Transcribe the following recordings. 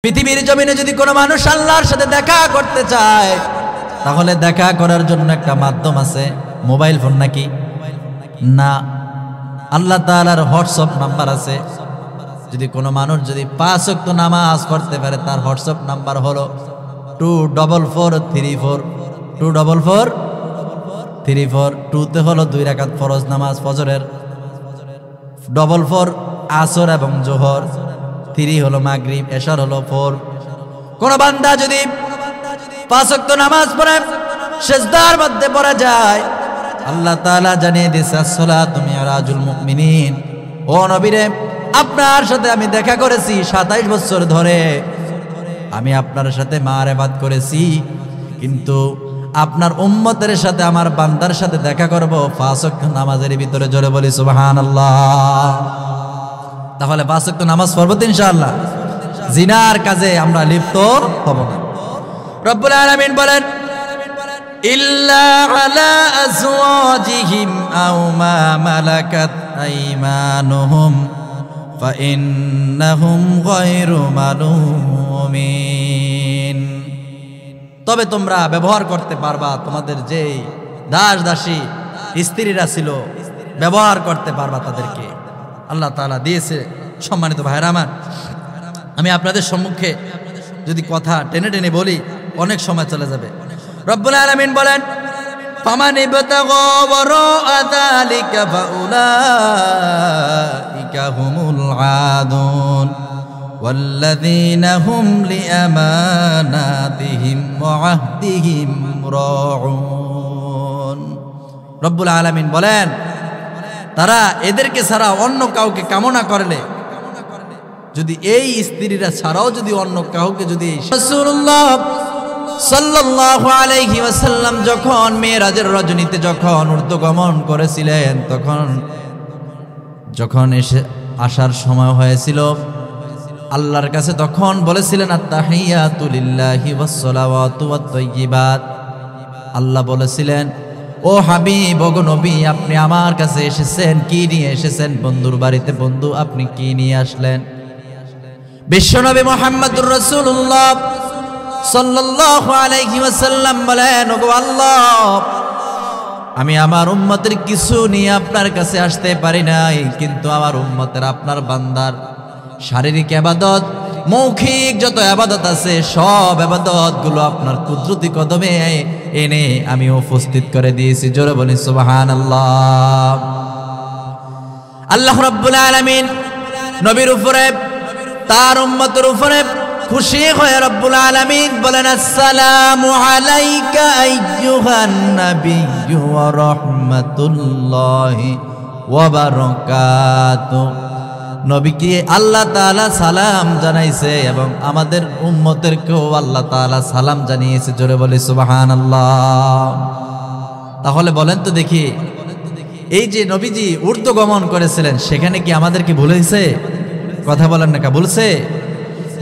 পৃথিবীর জমিনে যদি কোনো মানুষ আল্লাহর সাথে দেখা করতে চায় তাহলে দেখা করার জন্য একটা মাধ্যম আছে, মোবাইল ফোন নাকি না? আল্লাহ তাআলার হোয়াটসঅ্যাপ নাম্বার আছে। যদি কোনো মানুষ যদি 5 ওয়াক্ত নামাজ পড়তে পারে তার হোয়াটসঅ্যাপ নাম্বার হলো 24434 24434। 2তে হলো 2 রাকাত ফরজ নামাজ ফজরের, 44 আসর এবং জোহর, 3 হলো মাগরিব, এশার হলো 4। কোন বান্দা যদি 5 ওয়াক্ত নামাজ পড়ে সিজদার মধ্যে পড়ে যায়, আল্লাহ তাআলা জানিয়ে দিয়েছে আসসালাতু মিরাজুল মুমিনিন। ও নবী রে, আপনার সাথে আমি দেখা করেছি 27 বছর ধরে, আমি আপনার সাথে মারেফাত করেছি, কিন্তু আপনার উম্মতের সাথে আমার বান্দার সাথে দেখা করব 5 ওয়াক্ত নামাজের ভিতরে। জোরে বলি সুবহানাল্লাহ। তাহলে 5 ওয়াক্ত নামাজ পড়ব তো ইনশাআল্লাহ, জিনার কাজে আমরা লিপ্ত হব না। রব্বুল আলামিন বলেন ইল্লা আলা আজওয়াজিহিম আও মা মালাকাত আইমানুহুম ফাইন্নাহুম গায়রু মালুমিন। তবে তোমরা ব্যবহার করতে পারবা, তোমাদের যে দাস দাসী স্ত্রীরা ছিল ব্যবহার করতে পারবা তাদেরকে, আল্লাহ তাআলা দিয়েছে। সম্মানিত ভাইরা আমার, আমি আপনাদের সম্মুখে যদি কথা টেনে টেনে বলি অনেক সময় চলে যাবে। রব্বুল আলামিন বলেন ফামান ইবতাগা ওয়ারাআ যালিকা ফাউলাইকা হুমুল আদুন ওয়াল্লাযীনা হুম লিআমানাতিহিম ওয়া আহদিহিম রাউন। রব্বুল আলামিন বলেন তারা এদেরকে ছাড়া অন্য কাউকে কামনা করলে, যদি এই স্ত্রীরা ছাড়াও যদি অন্য কাউকে যদি রাসূলুল্লাহ সাল্লাল্লাহু আলাইহি ওয়াসাল্লাম যখন মেরাজের রজনীতে যখন ঊর্ধ্বগমন করেছিলেন, যখন এসে আসার সময় হয়েছিল আল্লাহর কাছে, তখন বলেছিলেন আত-তাহিয়াতু লিল্লাহি ওয়াস-সালাওয়াতু ওয়াত-তাইয়্যিবাত। আল্লাহ বলেছিলেন ও হাবিব, ও নবী, আপনি আমার কাছে এসেছেন, কি নিয়ে এসেছেন? বন্ধুর বাড়িতে বন্ধু, আপনি কি নিয়ে আসলেন? বিশ্বনবী মুহাম্মদুর রাসূলুল্লাহ সাল্লাল্লাহু আলাইহি ওয়াসাল্লাম বলেন ওগো আল্লাহ, আমি আমার উম্মতের কিছু নিয়ে আপনার কাছে আসতে পারি নাই, কিন্তু আমার উম্মতের আপনার বান্দার শারীরিক ইবাদত, মৌখিক যত ইবাদত আছে সব ইবাদত গুলো আপনার কুদরতি কদমে এনে আমি উপস্থিত করে দিয়েছি। জোরে বলি সুবহানাল্লাহ। আল্লাহ রাব্বুল আলামিন নবীর উপরে, তার উম্মতের উপরে খুশি হয়ে রব্বুল আলামিন বলেন আসসালামু আলাইকা আইয়ুহান নাবিয়্যু ওয়া রাহমাতুল্লাহি ওয়া বারাকাতুহু। নবীকে আল্লাহ তাআলা সালাম জানাইছে এবং আমাদের উম্মতেরকেও আল্লাহ তাআলা সালাম জানিয়েছে। জোরে বলি সুবহানাল্লাহ। তাহলে বলেন তো দেখি, এই যে নবীজি ঊর্ধ্বগমন করেছিলেন সেখানে কি আমাদেরকে ভুলেছে? কথা বলেন না, বলছে?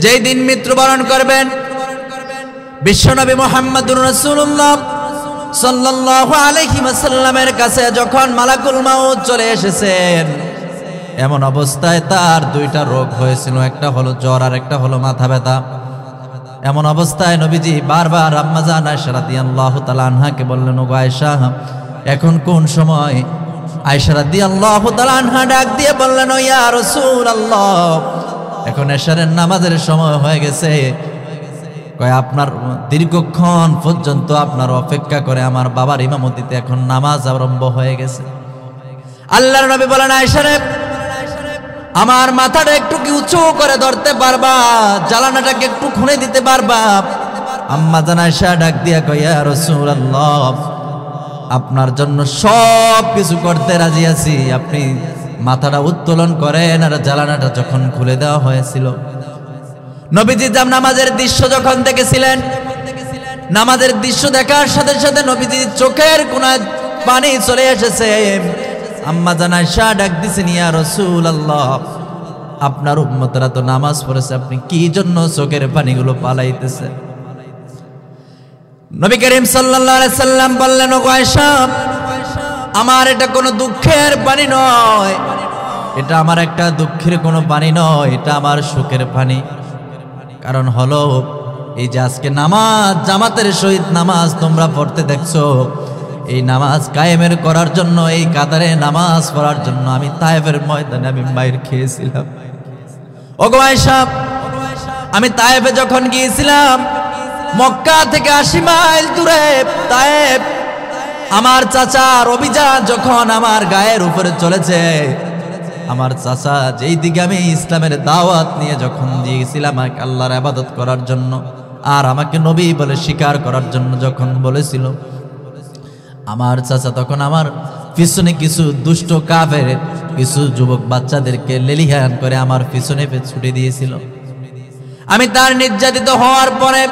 যেই দিন মৃত্যুবরণ করবেন বিশ্বনবী মুহাম্মদুর রাসূলুল্লাহ সাল্লাল্লাহু আলাইহি ওয়াসাল্লামের কাছে যখন মালাকুল মাউত চলে এসেছেন, এমন অবস্থায় তার 2টা রোগ হয়েছিল, একটা হলো জ্বর আর একটা হলো মাথা ব্যথা। এমন অবস্থায় নবীজি বারবার আম্মা জান আয়েশা রাদিয়াল্লাহু তাআলা আনহাকে বললেন, ওগো আয়েশা, এখন কোন সময়? আয়েশা রাদিয়াল্লাহু তাআলা আনহা ডাক দিয়ে বললেন, ও ইয়া রাসূলুল্লাহ, এখন এশারের নামাজের সময় হয়ে গেছে। কয় আপনার দীর্ঘক্ষণ পর্যন্ত আপনার অপেক্ষা করে আমার বাবার ইমামতিতে এখন নামাজ আরম্ভ হয়ে গেছে। আল্লাহর নবী বলেন, আয়েশা রে, আমার মাথাটা একটু কি উঁচু করে ধরতে পারবা? জ্বালানাটাকে একটু খুলে দিতে পারবা? আম্মা জান আয়েশা ডাক দিয়া কয়, ইয়া রাসূলুল্লাহ, আপনার জন্য সব কিছু করতে রাজি আছি, আপনি মাথাটা উত্তোলন করেন। আর জ্বালানাটা যখন খুলে দেওয়া হয়েছিল, নবীজি নামাজের দৃশ্য যখন দেখেছিলেন, নামাজের দৃশ্য দেখার সাথে সাথে নবীজি চোখের কোণায় পানি চলে এসেছে। আম্মা জান আয়েশা ডাক দিছেন, ইয়া রাসূলুল্লাহ, আপনার উম্মতরা তো নামাজ পড়েছে, আপনি কি জন্য চোখের পানিগুলো পালাইতেছেন? নবী করিম সাল্লাল্লাহু আলাইহি সাল্লাম বললেন, ওগো আয়েশা, আমার এটা কোনো দুঃখের পানি নয়, এটা আমার একটা দুঃখের কোনো পানি নয়, এটা আমার সুখের পানি। কারণ হলো এই যে আজকে নামাজ জামাতের সহিত নামাজ তোমরা পড়তে দেখছো, এই নামাজ কায়েমের করার জন্য, এই কাতারে নামাজ পড়ার জন্য আমি তায়েফের ময়দানে আমি মাইর খেয়েছিলাম। ওগো আয়েশা, আমি তায়েফে যখন গিয়েছিলাম, মক্কা থেকে 80 মাইল দূরে তায়েফ, আমার চাচার অভিযান যখন আমার গায়ের উপরে চলেছে, আমার চাচা যেই দিকে আমি ইসলামের দাওয়াত নিয়ে যখন দিয়েছিলাম আমাকে আল্লাহর ইবাদত করার জন্য আর আমাকে নবী বলে স্বীকার করার জন্য যখন বলেছিল, আমার চাচা তখন আমার পিছনে কিছু দুষ্ট কাফের কিছু যুবক বাচ্চাদেরকে লেলিহান করে আমার পিছনে ছুটে দিয়েছিল। আমি তার নির্যাতিত হওয়ার পরে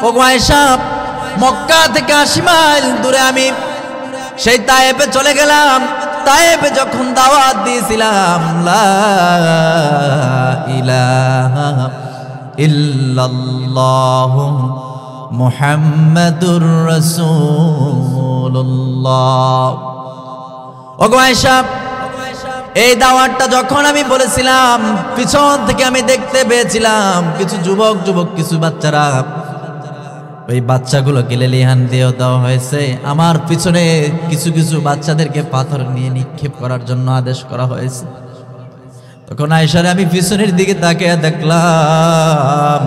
ওগো আয়েশা, মক্কা থেকে 80 মাইল দূরে আমি সেই তায়েফে চলে গেলাম। তায়েফে যখন দাওয়াত দিয়েছিলাম, লা ইলাহা ইল্লাল্লাহু মুহাম্মাদুর রাসূলুল্লাহ। ওগো আয়েশা, এই দাওয়াতটা যখন আমি বলেছিলাম, পিছন থেকে আমি দেখতে পেয়েছিলাম কিছু যুবক কিছু বাচ্চারা, ওই বাচ্চাগুলোকে লেলিহান দিয়ে দেওয়া হয়েছে। আমার পিছনে কিছু বাচ্চাদেরকে পাথর নিয়ে নিক্ষেপ করার জন্য আদেশ করা হয়েছে। তখন আয়েশারে আমি পিছনের দিকে তাকিয়ে দেখলাম,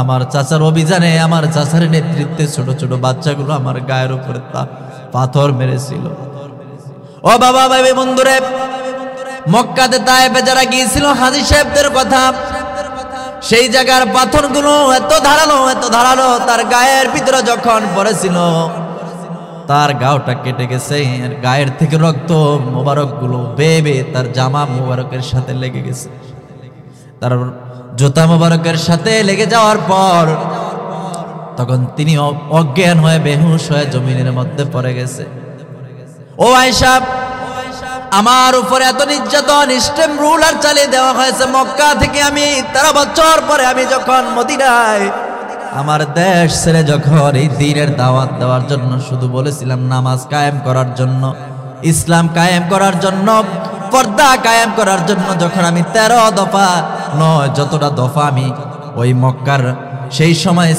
আমার চাচার অভিযানে, আমার চাচার নেতৃত্বে ছোট ছোট বাচ্চাগুলো আমার গায়ের উপরে পাথর মেরেছিল। ও বাবা, ভাই বন্ধুরে, মক্কাতে তায়েফে যারা গিয়েছিল হাজী সাহেবদের কথা, সেই জায়গার পাথরগুলো এত ধারালো, তার গায়ের ভিতরে যখন পড়েছিল তার গাওটা কেটে গেছে, গায়ের থেকে রক্ত মোবারক গুলো বেয়ে তার জামা মোবারকের সাথে লেগে গেছে। তার জুতা মোবারকের সাথে লেগে যাওয়ার পর তখন তিনি অজ্ঞান হয়ে বেহুশ হয়ে জমিনের মধ্যে পড়ে গেছে। ও আয়েশা, আমার উপরে এত নির্যাতন স্টেম রুলার চালিয়ে দেওয়া হয়েছে। মক্কা থেকে আমি 13 বছর পরে আমি যখন মদিনায় আমার দেশ ছেড়ে যখন এই দ্বীনের দাওয়াত দেওয়ার জন্য শুধু বলেছিলাম নামাজ কায়েম করার জন্য, ইসলাম কায়েম করার জন্য, পর্দা কায়েম করার জন্য, যখন আমি 13 দফা নয় যতটা দফা আমি ওই মক্কার সেই সময়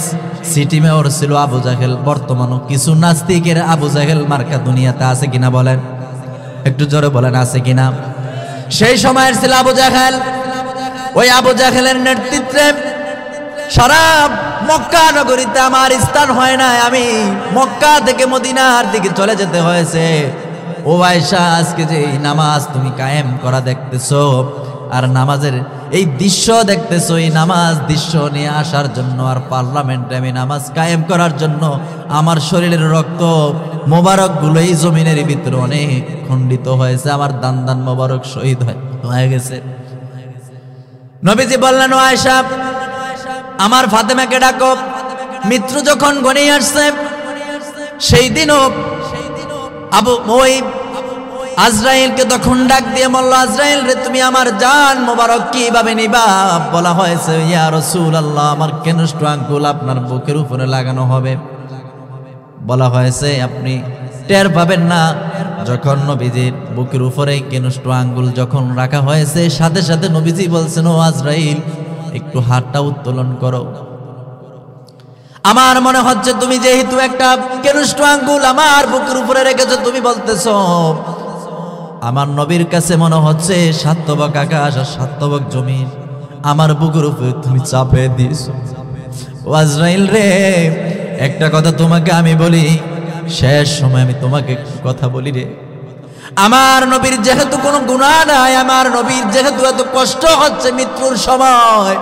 সিটি মেয়র ছিল আবু জাহেল, বর্তমানও কিছু নাস্তিকের আবু জাহেল মার্কা দুনিয়াতে আছে কিনা বলেন, একটু জোরে বলেন আছে কিনা। সেই সময়ের ছিল আবু জাহেল। ওই আবু জাহেলের নেতৃত্বে সারা মক্কা নগরীতে আমার স্থান হয় না, আমি মক্কা থেকে মদিনার দিকে চলে যেতে হয়েছে। ও আয়েশা, আজকে যে এই নামাজ তুমি কায়েম করা দেখতেছো আর নামাজের এই দৃশ্য দেখতেছো, এই নামাজ দৃশ্য নিয়ে আসার জন্য আর পার্লামেন্টে আমি নামাজ কায়েম করার জন্য আমার শরীরের রক্ত মোবারক গুলো এই জমিনের ভিতরে অনেক খণ্ডিত হয়েছে, আমার দান মোবারক শহীদ হয়ে গেছে। নবীজি বললেন, ও আয়েশা, আমার ফাতেমাকে ডাকো। মৃত্যু যখন ঘনিয়ে আসছে, সেই দিনও ওই আজরাইলকে তখন ডাক দিয়ে বলল, আজরাইল রে, তুমি আমার জান মোবারক কিভাবে নিবা? বলা হয়েছে, ইয়া রাসূলুল্লাহ, আমার কেনষ্ট আঙ্গুল আপনার বুকের উপরে লাগানো হবে। বলা হয়েছে আপনি টের পাবেন না। যখন নবীজির বুকের উপরে কেনষ্ট আঙ্গুল যখন রাখা হয়েছে, সাথে সাথে নবীজি বলছেন, ও আজরাইল, একটু হাতটা উত্তোলন করো। আমার মনে হচ্ছে তুমি যেহেতু একটা কেনষ্ট আঙ্গুল আমার বুকের উপরে রেখেছো, তুমি বলতেছো আমার নবীর কাছে মনে হচ্ছে সাতবক আকাশ আর সাতবক জমিন আমার বুকের উপরে তুমি চাপে দিয়েছো। ও আজরাইল রে, একটা কথা তোমাকে আমি বলি, শেষ সময় আমি তোমাকে কথা বলি রে, আমার নবীর যেহেতু কোনো গুনাহ নাই, আমার নবীর যেহেতু এত কষ্ট হচ্ছে মৃত্যুর সময়,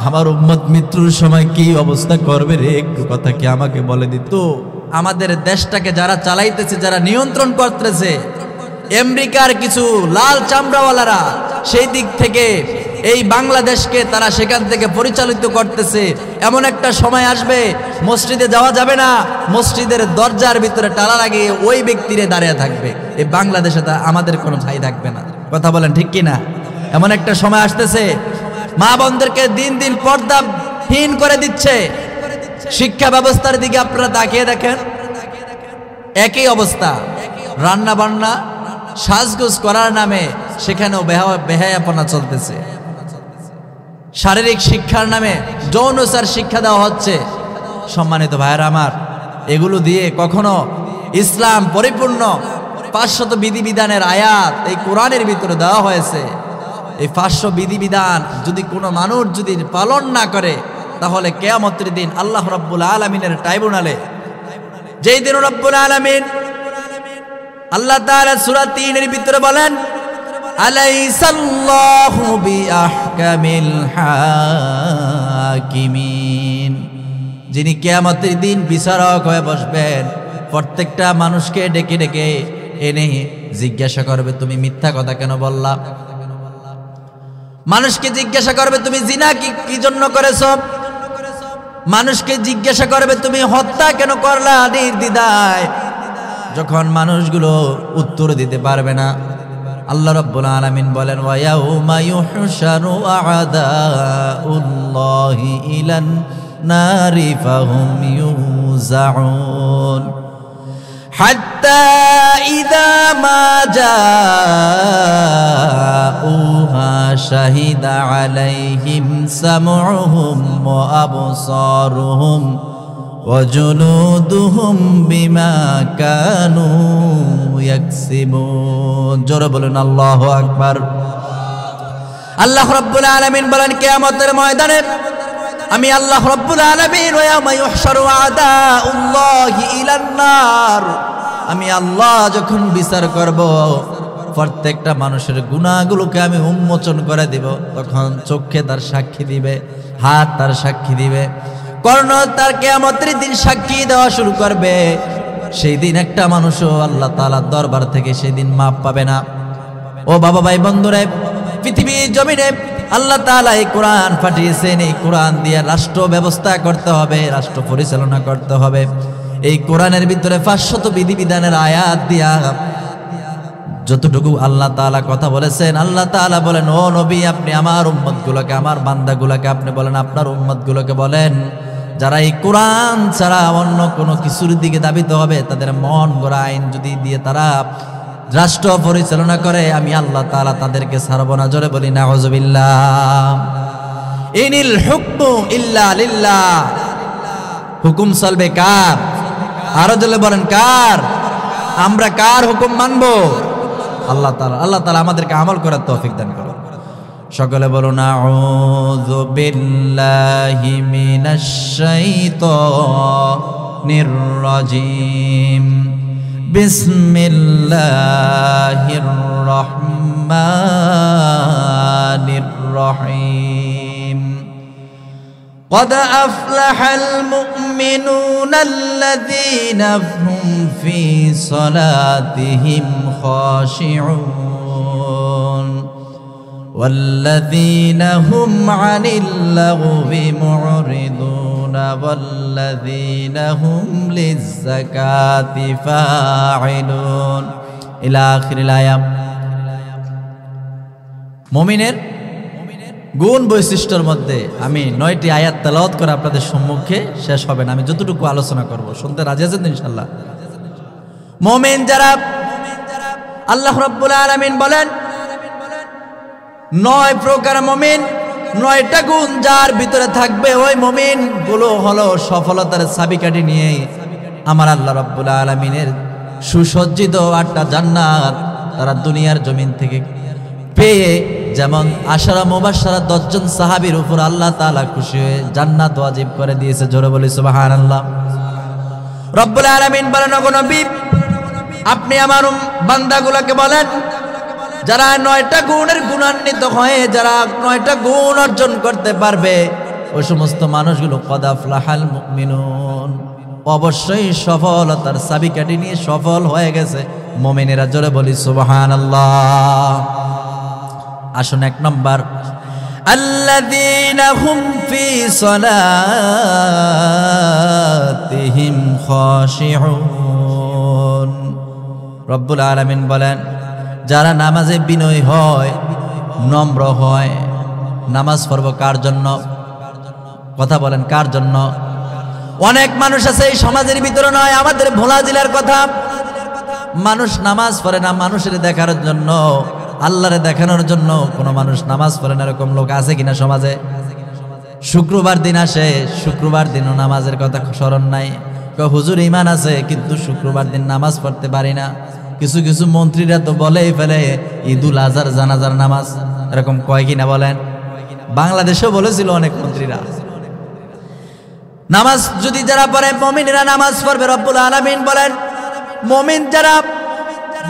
আমার উম্মত মৃত্যুর সময় কি অবস্থা করবে রে, একটু কথা কি আমাকে বলে দিত। আমাদের দেশটাকে যারা চালাইতেছে, যারা নিয়ন্ত্রণ করতেছে, আমেরিকার কিছু লাল চামড়াওয়ালারা, সেই দিক থেকে এই বাংলাদেশকে তারা সেখান থেকে পরিচালিত করতেছে। এমন একটা সময় আসবে মসজিদে যাওয়া যাবে না, মসজিদের দরজার ভিতরে তালা লাগিয়ে ওই ব্যক্তিরে দাঁড়িয়ে থাকবে। এই বাংলাদেশে আমাদের কোনো ঠাঁই থাকবে না। কথা বলেন ঠিক কিনা? এমন একটা সময় আসতেছে, মা বোনদেরকে দিন দিন পর্দাহীন করে দিচ্ছে। শিক্ষা ব্যবস্থার দিকে আপনারা তাকিয়ে দেখেন, একই অবস্থা। রান্না বান্না সাজগোজ করার নামে সেখানেও বেহায়াপনা চলতেছে। শারীরিক শিক্ষার নামে যৌনচার শিক্ষা দেওয়া হচ্ছে। সম্মানিত ভাইয়েরা আমার, এগুলো দিয়ে কখনো ইসলাম পরিপূর্ণ 500 বিধিবিধানের আয়াত এই কোরআনের ভিতরে দেওয়া হয়েছে। এই 500 বিধিবিধান যদি কোনো মানুষ যদি পালন না করে, তাহলে কিয়ামতের দিন আল্লাহ রাব্বুল আলামিনের ট্রাইব্যুনালে, যেই দিন রাব্বুল আলামিন আল্লাহ তাআলা সূরা 3 এর ভিতরে বলেন, আলাইসাল্লাহু বিআহকামিল হাকিমিন, যিনি কিয়ামতের দিন বিচারক হয়ে বসবেন, প্রত্যেকটা মানুষকে ডেকে ডেকে এনে জিজ্ঞাসা করবে, তুমি মিথ্যা কথা কেন বললা? মানুষকে জিজ্ঞাসা করবে, তুমি জিনা কি জন্য করেছো? মানুষকে জিজ্ঞাসা করবে, তুমি হত্যা কেন করলা নির্দ্বিধায়? যখন মানুষগুলো উত্তর দিতে পারবে না, আল্লাহ রাব্বুল আলামিন বলেন, ওয়া ইয়াউমা ইউহশারু আ'দাউল্লাহি ইলান নারি ফাহুম ইউজাউন হাত্তা ইযা মা জাউহা শাহিদা আলাইহিম সামউহুম ওয়া আবসারুহুম ওয়া জুলুদুহুম বিমা কানু ইয়াকসিবুন। জোরে বলুন আল্লাহু আকবার। আল্লাহ রাব্বুল আলামিন বলেন, কিয়ামতের ময়দানে আমি আল্লাহ রাব্বুল আলামিন ওয়া ইয়াউমা ইউহশারু আ'দাউল্লাহি ইলান নার, আমি আল্লাহ যখন বিচার করব, প্রত্যেকটা মানুষের গুনাহগুলোকে আমি উন্মোচন করে দিব। তখন চোখে তার সাক্ষী দিবে, হাত তার সাক্ষী দিবে, কর্ণ তার কিয়ামতের দিন সাক্ষী দেওয়া শুরু করবে। সেই দিন একটা মানুষও আল্লাহ তাআলার দরবার থেকে সেই দিন মাপ পাবে না। ও বাবা ভাই বন্ধুরা, পৃথিবীর জমিনে আল্লাহ তাআলা এই কোরআন পাঠিয়েছেন। এই কোরআন দিয়ে রাষ্ট্র ব্যবস্থা করতে হবে, রাষ্ট্র পরিচালনা করতে হবে। এই কোরআনের ভিতরে 500 বিধিবিধানের আয়াত দিয়া যতটুকু আল্লাহ তাআলা কথা বলেছেন, আল্লাহ তাআলা বলেন, ও নবী, আপনি আমার উম্মতগুলোকে, আমার বান্দাগুলোকে আপনি বলেন, আপনার উম্মতগুলোকে বলেন, যারা এই কোরআন ছাড়া অন্য কোনো কিছুর দিকে ধাবিত হবে, তাদের মন গড়া আইন যদি দিয়ে তারা রাষ্ট্র পরিচালনা করে, আমি আল্লাহ তাআলা তাদেরকে ছাড়ব না। জোরে বলি নাউযুবিল্লাহ। ইনিল হুকমু ইল্লা লিল্লাহ, হুকুম চলবে কার? আরো জোরে বলেন কার? আমরা কার হুকুম মানবো? আল্লাহ তাআলা। আল্লাহ তাআলা আমাদেরকে আমল করার তৌফিক দান করুন। সকলে বলুন, আউযু বিল্লাহি মিনাশ শাইতানির রাজিম, বিসমিল্লাহির রহমানির রহিম। قد أفلح المؤمنون الذين هم في صلاتهم خاشعون والذين هم عن اللغو معرضون والذين هم للزكاة فاعلون إلى آخر الآية। মুমিনের গুণ বৈশিষ্ট্যের মধ্যে আমি 9টি আয়াত তেলাওয়াত করে আপনাদের সম্মুখে শেষ হবে না, আমি যতটুকু আলোচনা করব। শুনতে রাজি আছেন ইনশাআল্লাহ? মুমিন যারা, আল্লাহ রাব্বুল আলামিন বলেন 9 প্রকার মুমিন, 9টা গুণ যার ভিতরে থাকবে, ওই মুমিন গুলো হলো সফলতার চাবিকাঠি নিয়ে আমার আল্লাহ রাব্বুল আলামিনের সুসজ্জিত 8টা জান্নাত তারা দুনিয়ার জমিন থেকে পেয়ে, যেমন আশারা মুবাশশারা 10 জন সাহাবীর উপর আল্লাহ তাআলা খুশি হয়ে জান্নাত ওয়াজিব করে দিয়েছে। জোরে বলি সুবহানাল্লাহ। রব্বুল আলামিন বলেন, ওগো নবী, আপনি আমার বান্দাগুলোকে বলেন, যারা 9টা গুণের গুণান্বিত হয়ে যারা 9টা গুণ অর্জন করতে পারবে, ওই সমস্ত মানুষগুলো কদ আফলাহাল মুমিনুন, অবশ্যই সফলতার চাবিকাঠি নিয়ে সফল হয়ে গেছে মুমিনেরা। জোরে বলি সুবহানাল্লাহ। আসুন 1 নম্বর, আল্লাযীনা হুম ফি সালাতিহিম খাশিউন। রব্বুল আলামিন বলেন, যারা নামাজে বিনয়ী হয়, নম্র হয়। নামাজ পড়ব কার জন্য? কথা বলেন, কার জন্য? অনেক মানুষ আছে এই সমাজের ভিতরে, নয় আমাদের ভোলা জেলার কথা, মানুষ নামাজ পড়ে না মানুষের দেখার জন্য, আল্লাহরে দেখানোর জন্য কোনো মানুষ নামাজ পড়ে না, এরকম লোক আছে কিনা সমাজে? শুক্রবার দিন আসে, শুক্রবার দিনও নামাজের কথা স্মরণ নাই। হুজুর ইমান আছে কিন্তু শুক্রবার দিন নামাজ পড়তে পারি না। কিছু কিছু মন্ত্রীরা তো বলেই ফেলে ঈদুল আজহার জানাজার নামাজ, এরকম কয় কিনা বলেন? বাংলাদেশেও বলেছিল অনেক মন্ত্রীরা। নামাজ যদি যারা পড়ে মুমিনরা নামাজ পড়বে, রব্বুল আলামিন বলেন মুমিন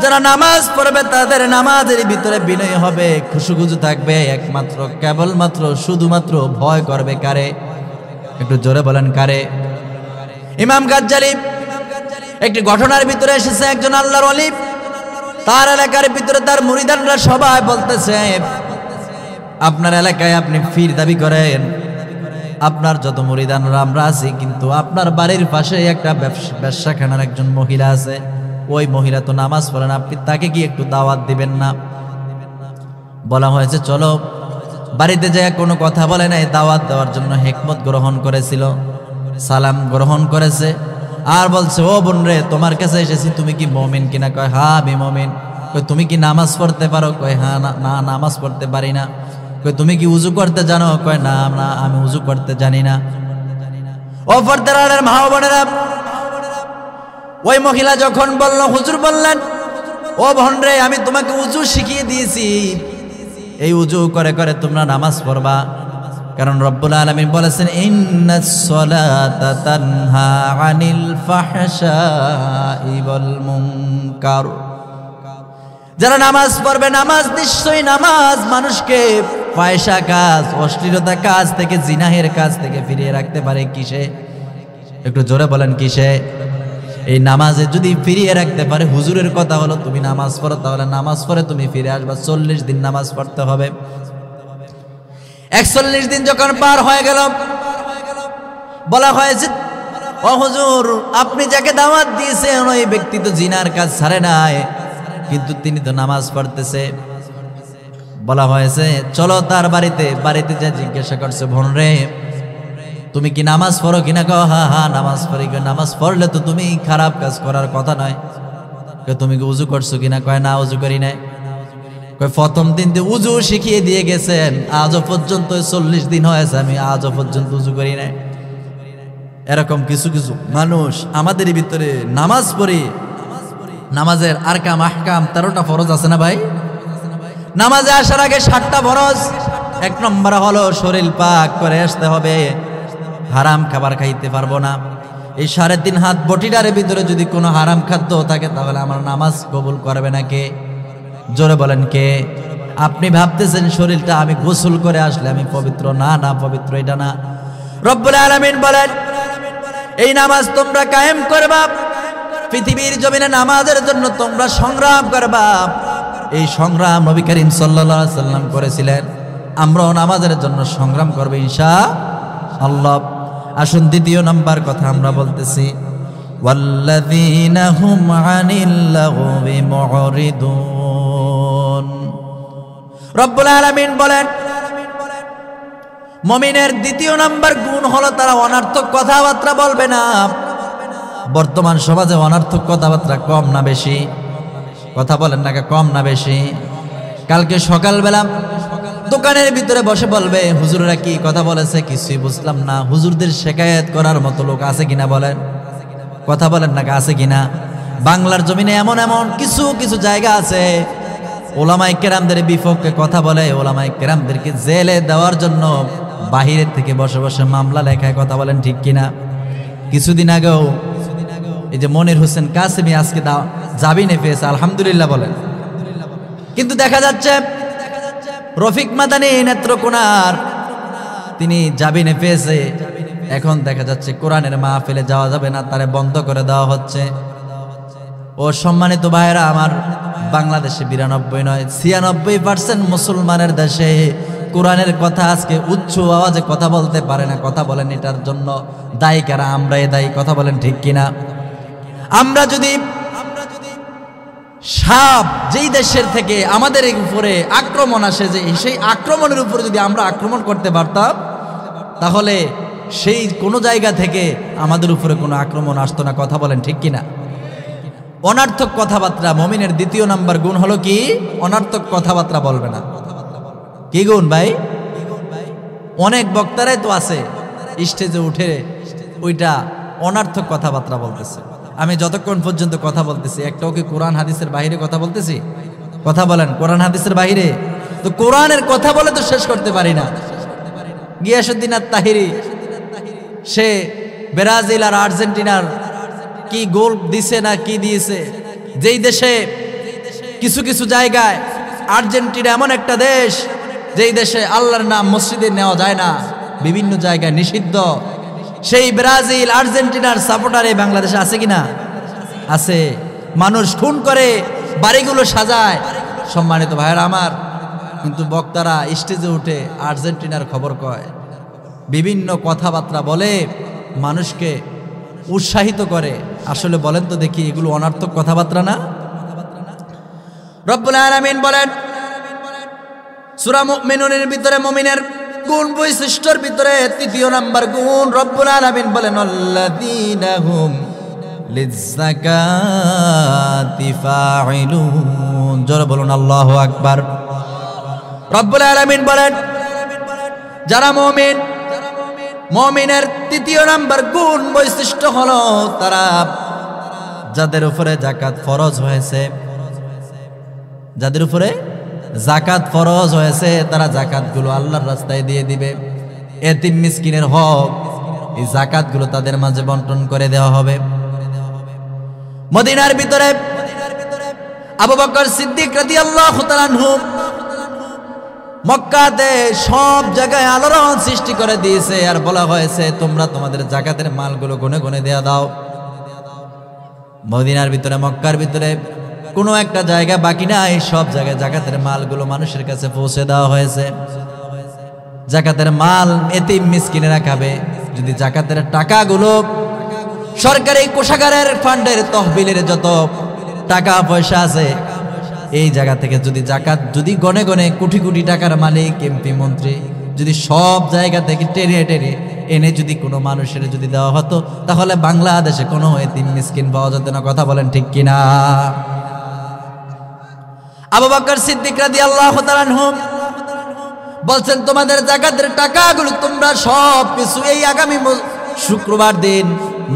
যারা নামাজ পড়বে তাদের নামাজের ভিতরে বিনয় হবে, খুশুখুজু থাকবে, একমাত্র কেবলমাত্র শুধুমাত্র ভয় করবে কারে? একটু জোরে বলেন কারে? ইমাম গাজ্জালি একটি ঘটনার ভিতরে এসেছে, একজন আল্লাহর ওলি তার এলাকার ভিতরে তার মুরিদানরা সবাই বলতেছে আপনার এলাকায় আপনি পীর দাবি করেন, আপনার যত মুরিদানরা আমরা আছি, কিন্তু আপনার বাড়ির পাশে একটা ব্যবসাখানার একজন মহিলা আছে, ওই মহিলা তো নামাজ পড়েন, আপনি তাকে কি একটু দাওয়াত দিবেন না? বলা হয়েছে চলো, বাড়িতে যায় কোনো কথা বলে নাই, দাওয়াত দেওয়ার জন্য হিকমত গ্রহণ করেছিল, সালাম গ্রহণ করেছে, আর বলছে ও বোন রে তোমার কাছে এসেছি, তুমি কি মুমিন কিনা? কয় হ্যাঁ আমি মুমিন। কয় তুমি কি নামাজ পড়তে পারো? কয় হ্যাঁ। না নামাজ পড়তে পারি না। কয় তুমি কি উজু করতে জানো? কয় না না আমি উজু করতে জানি না। ও পর্দার মা বোনেরা, ওই মহিলা যখন বলল, হুজুর বললেন ও বোন রে আমি তোমাকে উজু শিখিয়ে দিয়েছি, এই উজু করে করে তোমরা নামাজ পড়বা, কারণ রব্বুল আলামিন বলেছেন ইন্নাস সালাতা তানহা আনিল ফাহশাই ওয়াল মুনকার। যারা নামাজ পড়বে, নামাজ নিশ্চয়ই নামাজ মানুষকে ফাহিশা কাজ, অশ্লীলতা কাজ থেকে, জিনাহের কাজ থেকে ফিরিয়ে রাখতে পারে। কিসে? একটু জোরে বলেন কিসে? এই নামাজে যদি ফিরিয়ে রাখতে পারে। হুজুরের কথা হলো তুমি নামাজ পড়ো, তাহলে নামাজ পড়ে তুমি ফিরে আসবা। 40 দিন নামাজ পড়তে হবে। 41 দিন যখন পার হয়ে গেল, বলা হয়েছে ও হুজুর আপনি যাকে দাওয়াত দিয়েছেন ওই ব্যক্তি তো জিনার কাজ ছাড়ে নাই, কিন্তু তিনি তো নামাজ পড়তেছে। বলা হয়েছে চলো তার বাড়িতে যা জিজ্ঞাসা করছে, বোন রে তুমি কি নামাজ পড়ো কিনা? কও হ্যাঁ হ্যাঁ নামাজ পড়ি। নামাজ পড়লে তো তুমি খারাপ কাজ করার কথা নয়। তুমি কি উজু করছো কিনা? কয় না উজু করি নাই। কয় প্রথম দিন উজু শিখিয়ে দিয়ে গেছেন, আজও পর্যন্ত 40 দিন হয়েছে আমি আজও পর্যন্ত উজু করি নাই। এরকম কিছু কিছু মানুষ আমাদের ভিতরে নামাজ পড়ি, নামাজের আরকাম আহকাম 13টা ফরজ আছে না ভাই? নামাজে আসার আগে 7টা ফরজ। 1 নম্বর হলো শরীর পাক করে আসতে হবে, হারাম খাবার খাইতে পারবো না। এই 3.5 হাত বটিটার ভিতরে যদি কোনো হারাম খাদ্য থাকে তাহলে আমার নামাজ কবুল করবে না কে? জোরে বলেন কে? আপনি ভাবতেছেন শরীরটা আমি গোসল করে আসলে আমি পবিত্র, না না পবিত্র এটা না। রব্বুল আলামিন বলেন এই নামাজ তোমরা কায়েম করবা, পৃথিবীর জমিনে নামাজের জন্য তোমরা সংগ্রাম করবা। এই সংগ্রাম নবী করিম সাল্লাল্লাহু আলাইহি সাল্লাম করেছিলেন, আমরাও নামাজের জন্য সংগ্রাম করব ইনশাআল্লাহ। আসুন দ্বিতীয় নাম্বার কথা আমরা বলতেছি, ওয়াল্লাযীনা হুম আনিল লাগবি মুরিদুন। রব্বুল আলামিন বলেন মুমিনের দ্বিতীয় নাম্বার গুণ হলো তারা অনর্থক কথাবার্তা বলবে না। বর্তমান সমাজে অনর্থক কথাবার্তা কম না বেশি? কথা বলেন না, কম না বেশি? কালকে সকালবেলা দোকানের ভিতরে বসে বলবে হুজুররা কি কথা বলেছে কিছুই বুঝলাম না। হুজুরদের শিকায়েত করার মতো লোক আছে কিনা বলেন? কথা বলেন না, আছে কিনা? বাংলার জমিনে এমন এমন কিছু কিছু জায়গা আছে ওলামায়ে কেরামদের বিপক্ষে কথা বলে, ওলামায়ে কেরামদেরকে জেলে দেওয়ার জন্য বাহিরের থেকে বসে বসে মামলা লেখায়। কথা বলেন ঠিক কিনা? কিছুদিন আগেও এই যে মনির হোসেন কাসেমি আজকে জামিনে পেয়েছে, আলহামদুলিল্লাহ বলেন। কিন্তু দেখা যাচ্ছে রফিক মাদানী নেত্রকোনার তিনি জামিনে পেয়েছে, এখন দেখা যাচ্ছে কোরআনের মাহফিলে যাওয়া যাবে না, তারে বন্ধ করে দেওয়া হচ্ছে। ও সম্মানিত ভাইয়েরা আমার, বাংলাদেশে 92 নয় 96% মুসলমানের দেশে কোরআনের কথা আজকে উচ্চ আওয়াজে কথা বলতে পারে না। কথা বলেন এটার জন্য দায়ী কারা? আমরাই দায়ী। কথা বলেন ঠিক কিনা? আমরা যদি সাপ যেই দেশের থেকে আমাদের উপরে আক্রমণ আসে, যে সেই আক্রমণের উপরে যদি আমরা আক্রমণ করতে পারতাম তাহলে সেই কোনো জায়গা থেকে আমাদের উপরে কোনো আক্রমণ আসতো না। কথা বলেন ঠিক কিনা? অনর্থক কথাবার্তা, মুমিনের দ্বিতীয় নাম্বার গুণ হলো কি? অনর্থক কথাবার্তা বলবে না। কি গুণ ভাই? অনেক বক্তারাই তো আছে স্টেজে উঠে ওইটা অনার্থক কথাবার্তা বলতেছে। আমি যতক্ষণ পর্যন্ত কথা বলতেছি একটাও কি কোরআন হাদিসের বাইরে কথা বলতেছি? কথা বলেন, কোরআন হাদিসের বাইরে তো কোরআনের কথা বলে তো শেষ করতে পারি না। গিয়াসউদ্দিন আত-তাহিরি সে ব্রাজিল আর আর্জেন্টিনার কি গোল দিছে না কি দিয়েছে, যেই দেশে কিছু কিছু জায়গায়, আর্জেন্টিনা এমন একটা দেশ যেই দেশে আল্লাহর নাম মসজিদে নেওয়া যায় না, বিভিন্ন জায়গায় নিষিদ্ধ, সেই ব্রাজিল আর্জেন্টিনার সাপোর্টারে বাংলাদেশে আছে কিনা? আছে। মানুষ খুন করে বাড়িগুলো সাজায়। সম্মানিত ভাইয়েরা আমার, কিন্তু বক্তারা স্টেজে উঠে আর্জেন্টিনার খবর কয়, বিভিন্ন কথাবার্তা বলে, মানুষকে উৎসাহিত করে। আসলে বলেন তো দেখি, এগুলো অনর্থক কথাবার্তা না? রব্বুল আলামিন বলেন সূরা মুমিনুনের ভিতরে মুমিনের গুণ বৈশিষ্ট্যের ভিতরে তৃতীয় নাম্বার গুণ রব্বুল আলামিন বলেন আল্লাযীনা হুম লিয-যাকাতি ফাঈলুন। জোরে বলুন আল্লাহু আকবার। রব্বুল আলামিন বলেন যারা মুমিন, মুমিনের তৃতীয় নাম্বার গুণ বৈশিষ্ট্য হলো তারা যাদের উপরে যাকাত ফরজ হয়েছে, যাদের উপরে যাকাত ফরজ হয়েছে তারা যাকাতগুলো আল্লাহর রাস্তায় দিয়ে দিবে। এতিম মিসকিনের হক, এই যাকাতগুলো তাদের মাঝে বন্টন করে দেওয়া হবে। মদিনার ভিতরে আবু বকর সিদ্দিক রাদিয়াল্লাহু তাআলা আনহু মক্কাতে সব জায়গায় আলোড়ন সৃষ্টি করে দিয়েছে, আর বলা হয়েছে তোমরা তোমাদের যাকাতের মালগুলো গুনে গুনে দেয়া দাও। মদিনার ভিতরে, মক্কার ভিতরে কোনো একটা জায়গা বাকি নাই, সব জায়গায় যাকাতের মালগুলো মানুষের কাছে পৌঁছে দেওয়া হয়েছে। যাকাতের মাল এতিম মিসকিনেরা খাবে। যদি যাকাতের টাকাগুলো সরকারি কোষাগারের ফান্ডের তহবিলের যত টাকা পয়সা আছে, এই জায়গা থেকে যদি যাকাত যদি গনে গনে কোটি কোটি টাকার মালিক এমপি মন্ত্রী যদি সব জায়গা থেকে টেনে টেনে এনে যদি কোনো মানুষের যদি দেওয়া হতো, তাহলে বাংলাদেশে কোনো এতিম মিসকিন পাওয়া যেত না। কথা বলেন ঠিক কিনা? আবু বকর সিদ্দিক রাদিয়াল্লাহু তাআলা আনহু বলছেন তোমাদের যাকাতের টাকাগুলো তোমরা সব কিছু এই আগামী শুক্রবার দিন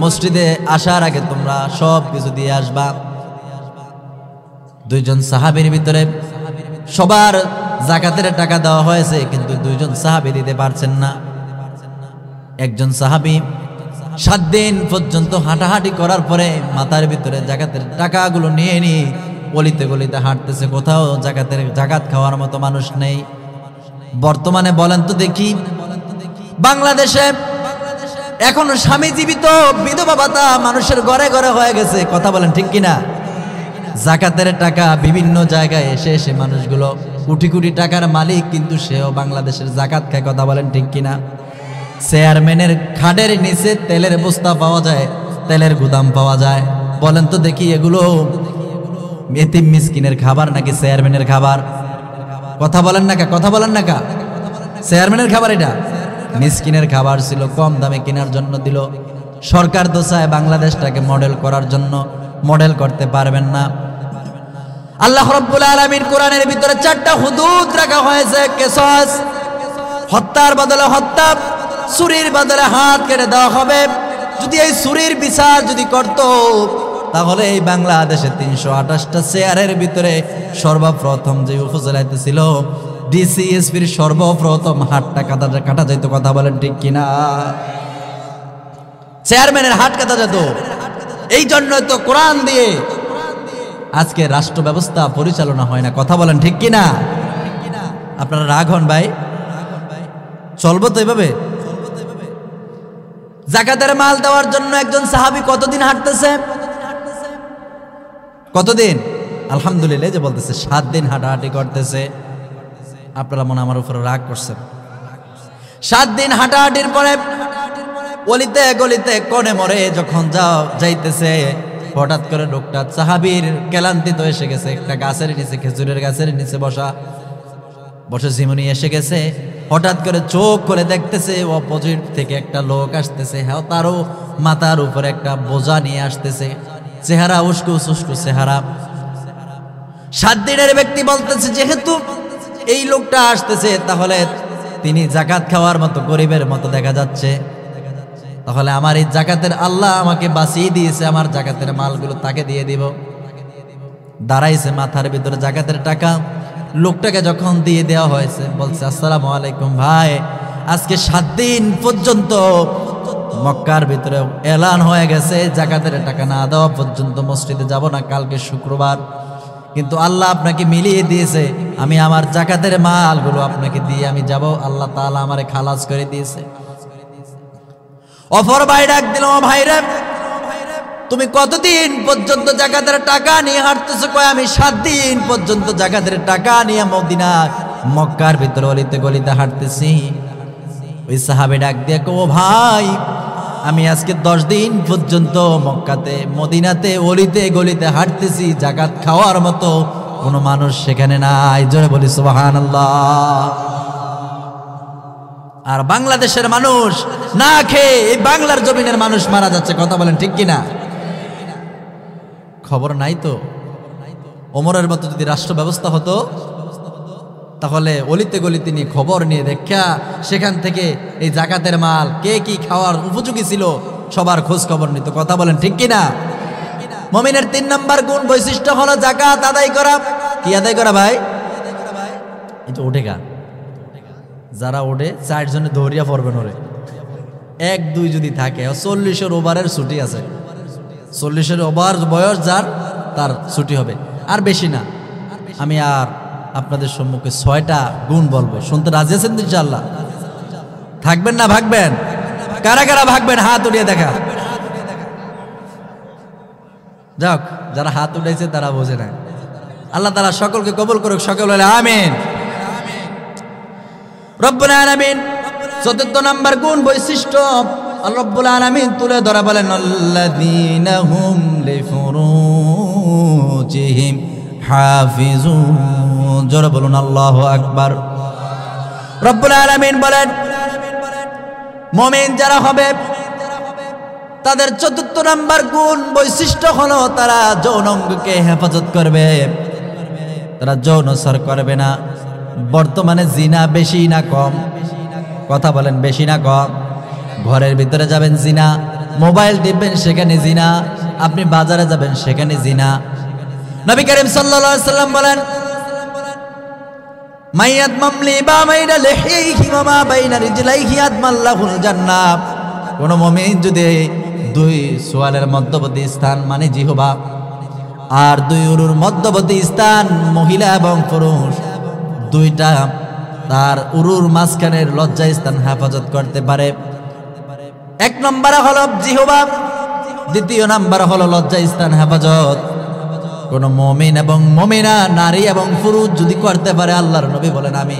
মসজিদে আসার আগে তোমরা সব কিছু দিয়ে আসবা। দুইজন সাহাবীর ভিতরে সবার যাকাতের টাকা দেওয়া হয়েছে, কিন্তু দুইজন সাহাবী দিতে পারছেন না। একজন সাহাবী 7 দিন পর্যন্ত হাঁটাহাঁটি করার পরে মাথার ভিতরে যাকাতের টাকাগুলো নিয়ে নিয়ে গলিতে গলিতে হাঁটতেছে, কোথাও যাকাত খাওয়ার মতো মানুষ নেই। বর্তমানে বলেন তো দেখি, বাংলাদেশে এখনো স্বামী জীবিত বিধবা ভাতা মানুষের ঘরে ঘরে হয়ে গেছে। কথা বলেন ঠিক কিনা? যাকাতের টাকা বিভিন্ন জায়গায় এসে এসে মানুষগুলো কোটি কোটি টাকার মালিক, কিন্তু সেও বাংলাদেশের যাকাত খায়। কথা বলেন ঠিক কিনা? চেয়ারম্যানের খাটের নিচে তেলের বস্তা পাওয়া যায়, তেলের গুদাম পাওয়া যায়। বলেন তো দেখি, এগুলো এতিম মিসকিনের খাবার নাকি চেয়ারম্যানের খাবার? কথা বলেন না কা? কথা বলেন না কা? চেয়ারম্যানের খাবার এটা? মিসকিনের খাবার ছিল, কম দামে কেনার জন্য দিল। সরকার তো চায় বাংলাদেশটাকে মডেল করার জন্য, মডেল করতে পারবেন না। আল্লাহ রাব্বুল আলামিন কোরআনের ভিতরে 4টা হুদুদ রাখা হয়েছে। কিসাস, হত্যার বদলে হত্যা, ছুরির বদলে হাত কেটে দেওয়া হবে। যদি এই ছুরির বিচার যদি করত, তাহলে এই বাংলাদেশে 328টা চেয়ারের ভিতরে সর্বপ্রথম যে উপজেলাতে ছিল ডিসিএসপির সর্বপ্রথম হাতটা কাটা যেত। কথা বলেন ঠিক কিনা? চেয়ারম্যানের হাত কাটা যেত। এই জন্য তো কোরআন দিয়ে আজকে রাষ্ট্র ব্যবস্থা পরিচালনা হয় না। কথা বলেন ঠিক কিনা? আপনারা রাগ হন ভাই? চলবো তো এভাবে? যাকাতের মাল দেওয়ার জন্য একজন সাহাবী কতদিন হাঁটতেছে? কতদিন? আলহামদুলিল্লাহ যে বলতেছে 7 দিন হাঁটাহাঁটি করতেছে। আপনারা মনে আমার উপরে রাগ করছেন। 7 দিন হাঁটাহাঁটির পরে অলিতে গলিতে কোণে মরে যখন যাইতেছে, হঠাৎ করে লোকটা সাহাবীর ক্লান্তি তো এসে গেছে। একটা গাছের নিচে, খেজুরের গাছের নিচে বসে ঝিমুনি এসে গেছে। হঠাৎ করে চোখ করে দেখতেছে অপোজিট থেকে একটা লোক আসতেছে। হ্যাঁ, তারও মাথার উপরে একটা বোঝা নিয়ে আসতেছে। চেহারা উস্কু চেহারা। 7 দিনের ব্যক্তি বলতেছে, যেহেতু এই লোকটা আসতেছে, তাহলে তিনি জাকাত খাওয়ার মতো গরিবের মতো দেখা যাচ্ছে, তাহলে আমার এই জাকাতের আল্লাহ আমাকে বাঁচিয়ে দিয়েছে, আমার জাকাতের মালগুলো তাকে দিয়ে দিব। দাঁড়াইছে মাথার ভিতরে জাকাতের টাকা, লোকটাকে যখন দিয়ে দেওয়া হয়েছে বলছে, আসসালামু আলাইকুম ভাই, আজকে 7 দিন পর্যন্ত মক্কার ভিতরে এলান হয়ে গেছে জাকাতের টাকা না দেওয়া পর্যন্ত মসজিদে যাব না, কালকে শুক্রবার, কিন্তু আল্লাহ আপনাকে মিলিয়ে দিয়েছে, আমি আমার জাকাতের মালগুলো আপনাকে দিয়ে আমি যাব, আল্লাহ তাআলা আমারে খালাস করে দিয়েছে। অপর ভাই ডাক দিল, ভাই রে তুমি কতদিন পর্যন্ত জাকাতের টাকা নিয়ে হাঁটতেছো? কয় আমি 7 দিন পর্যন্ত জাকাতের টাকা নিয়ে মদিনা মক্কার ভিতরে অলিতে গলিতে হাঁটতেছি। ওই সাহাবী ডাক দিয়ে কো, ভাই আমি আজকে 10 দিন পর্যন্ত মক্কাতে মদিনাতে অলিতে গলিতে হাঁটতেছি, জাকাত খাওয়ার মতো কোনো মানুষ সেখানে নাই। জোরে বলি সুবহানাল্লাহ। আর বাংলাদেশের মানুষ না খেয়ে এই বাংলার জমিনের মানুষ মারা যাচ্ছে, কথা বলেন ঠিক কিনা? খবর নাই তো? ওমরের মতো যদি রাষ্ট্র ব্যবস্থা হতো তাহলে অলিতে গলিতে নিয়ে খবর নিয়ে দেখা সেখান থেকে এই জাকাতের মাল কে কি খাওয়ার উপযোগী ছিল সবার খোঁজ খবর নিত, কথা বলেন ঠিক কিনা? মুমিনের 3 নম্বর গুণ বৈশিষ্ট্য হলো জাকাত আদায় করা। কি আদায় করা ভাই? এটা ওঠে গা, যারা ওঠে 4 জনে দৌড়িয়া পড়বেন, ওরে 1-2 যদি থাকে, 40-এর ওভারের ছুটি আছে, 40-এর ওভার বয়স যার তার ছুটি হবে, আর বেশি না। আমি আর আপনাদের সম্মুখে 6টা গুণ বলবো, শুনতে রাজি আছেন ইনশাআল্লাহ? থাকবেন না ভাগবেন? কারা কারা ভাগবেন হাত উঠিয়ে দেখা যাক। যারা হাত উঠাইছে তারা বোঝে না। আল্লাহ তাআলা সকলকে কবুল করুক, সকল বলে আমিন। রব্বুল আলামিন 4 নম্বর গুণ বৈশিষ্ট্য আল্লাহ রব্বুল আলামিন তুলে ধরা বলেন, আল্লাযীনা হুম লিফুরুজিহিম হাফিজুন। জোরে বলুন আল্লাহু আকবার। রব্বুল আলামিন বলেন, মুমিন যারা হবে তাদের 4 নম্বর গুণ বৈশিষ্ট্য হলো তারা যৌন অঙ্গকে হেফাজত করবে, তারা যৌনচার করবে না। বর্তমানে জিনা বেশি না কম? কথা বলেন, বেশি না কম? ঘরের ভিতরে যাবেন জিনা, মোবাইল টিপবেন সেখানে জিনা, আপনি বাজারে যাবেন সেখানে জিনা। নবী করিম সাল্লাল্লাহু আলাইহি সাল্লাম বলেন, মাইয়াত মামলি বা মাইনা লিহিহি ওয়া মা বাইনা রিজলাইহি আদমাল্লাহুল জান্নাহ। কোন মুমিন যদি 2 সোয়ালের মধ্যবর্তী স্থান মানে জিহবা আর 2 উরুর মধ্যবর্তী স্থান মহিলা এবং পুরুষ 2টা তার উরুর মাঝখানের লজ্জা স্থান হেফাজত করতে পারে। 1 নম্বরে হলো জিহবা, 2 নম্বর হলো লজ্জা স্থান হেফাজত। কোন মুমিন এবং মুমিনা নারী এবং পুরুষ যদি করতে পারে, আল্লাহর নবী বলেন আমি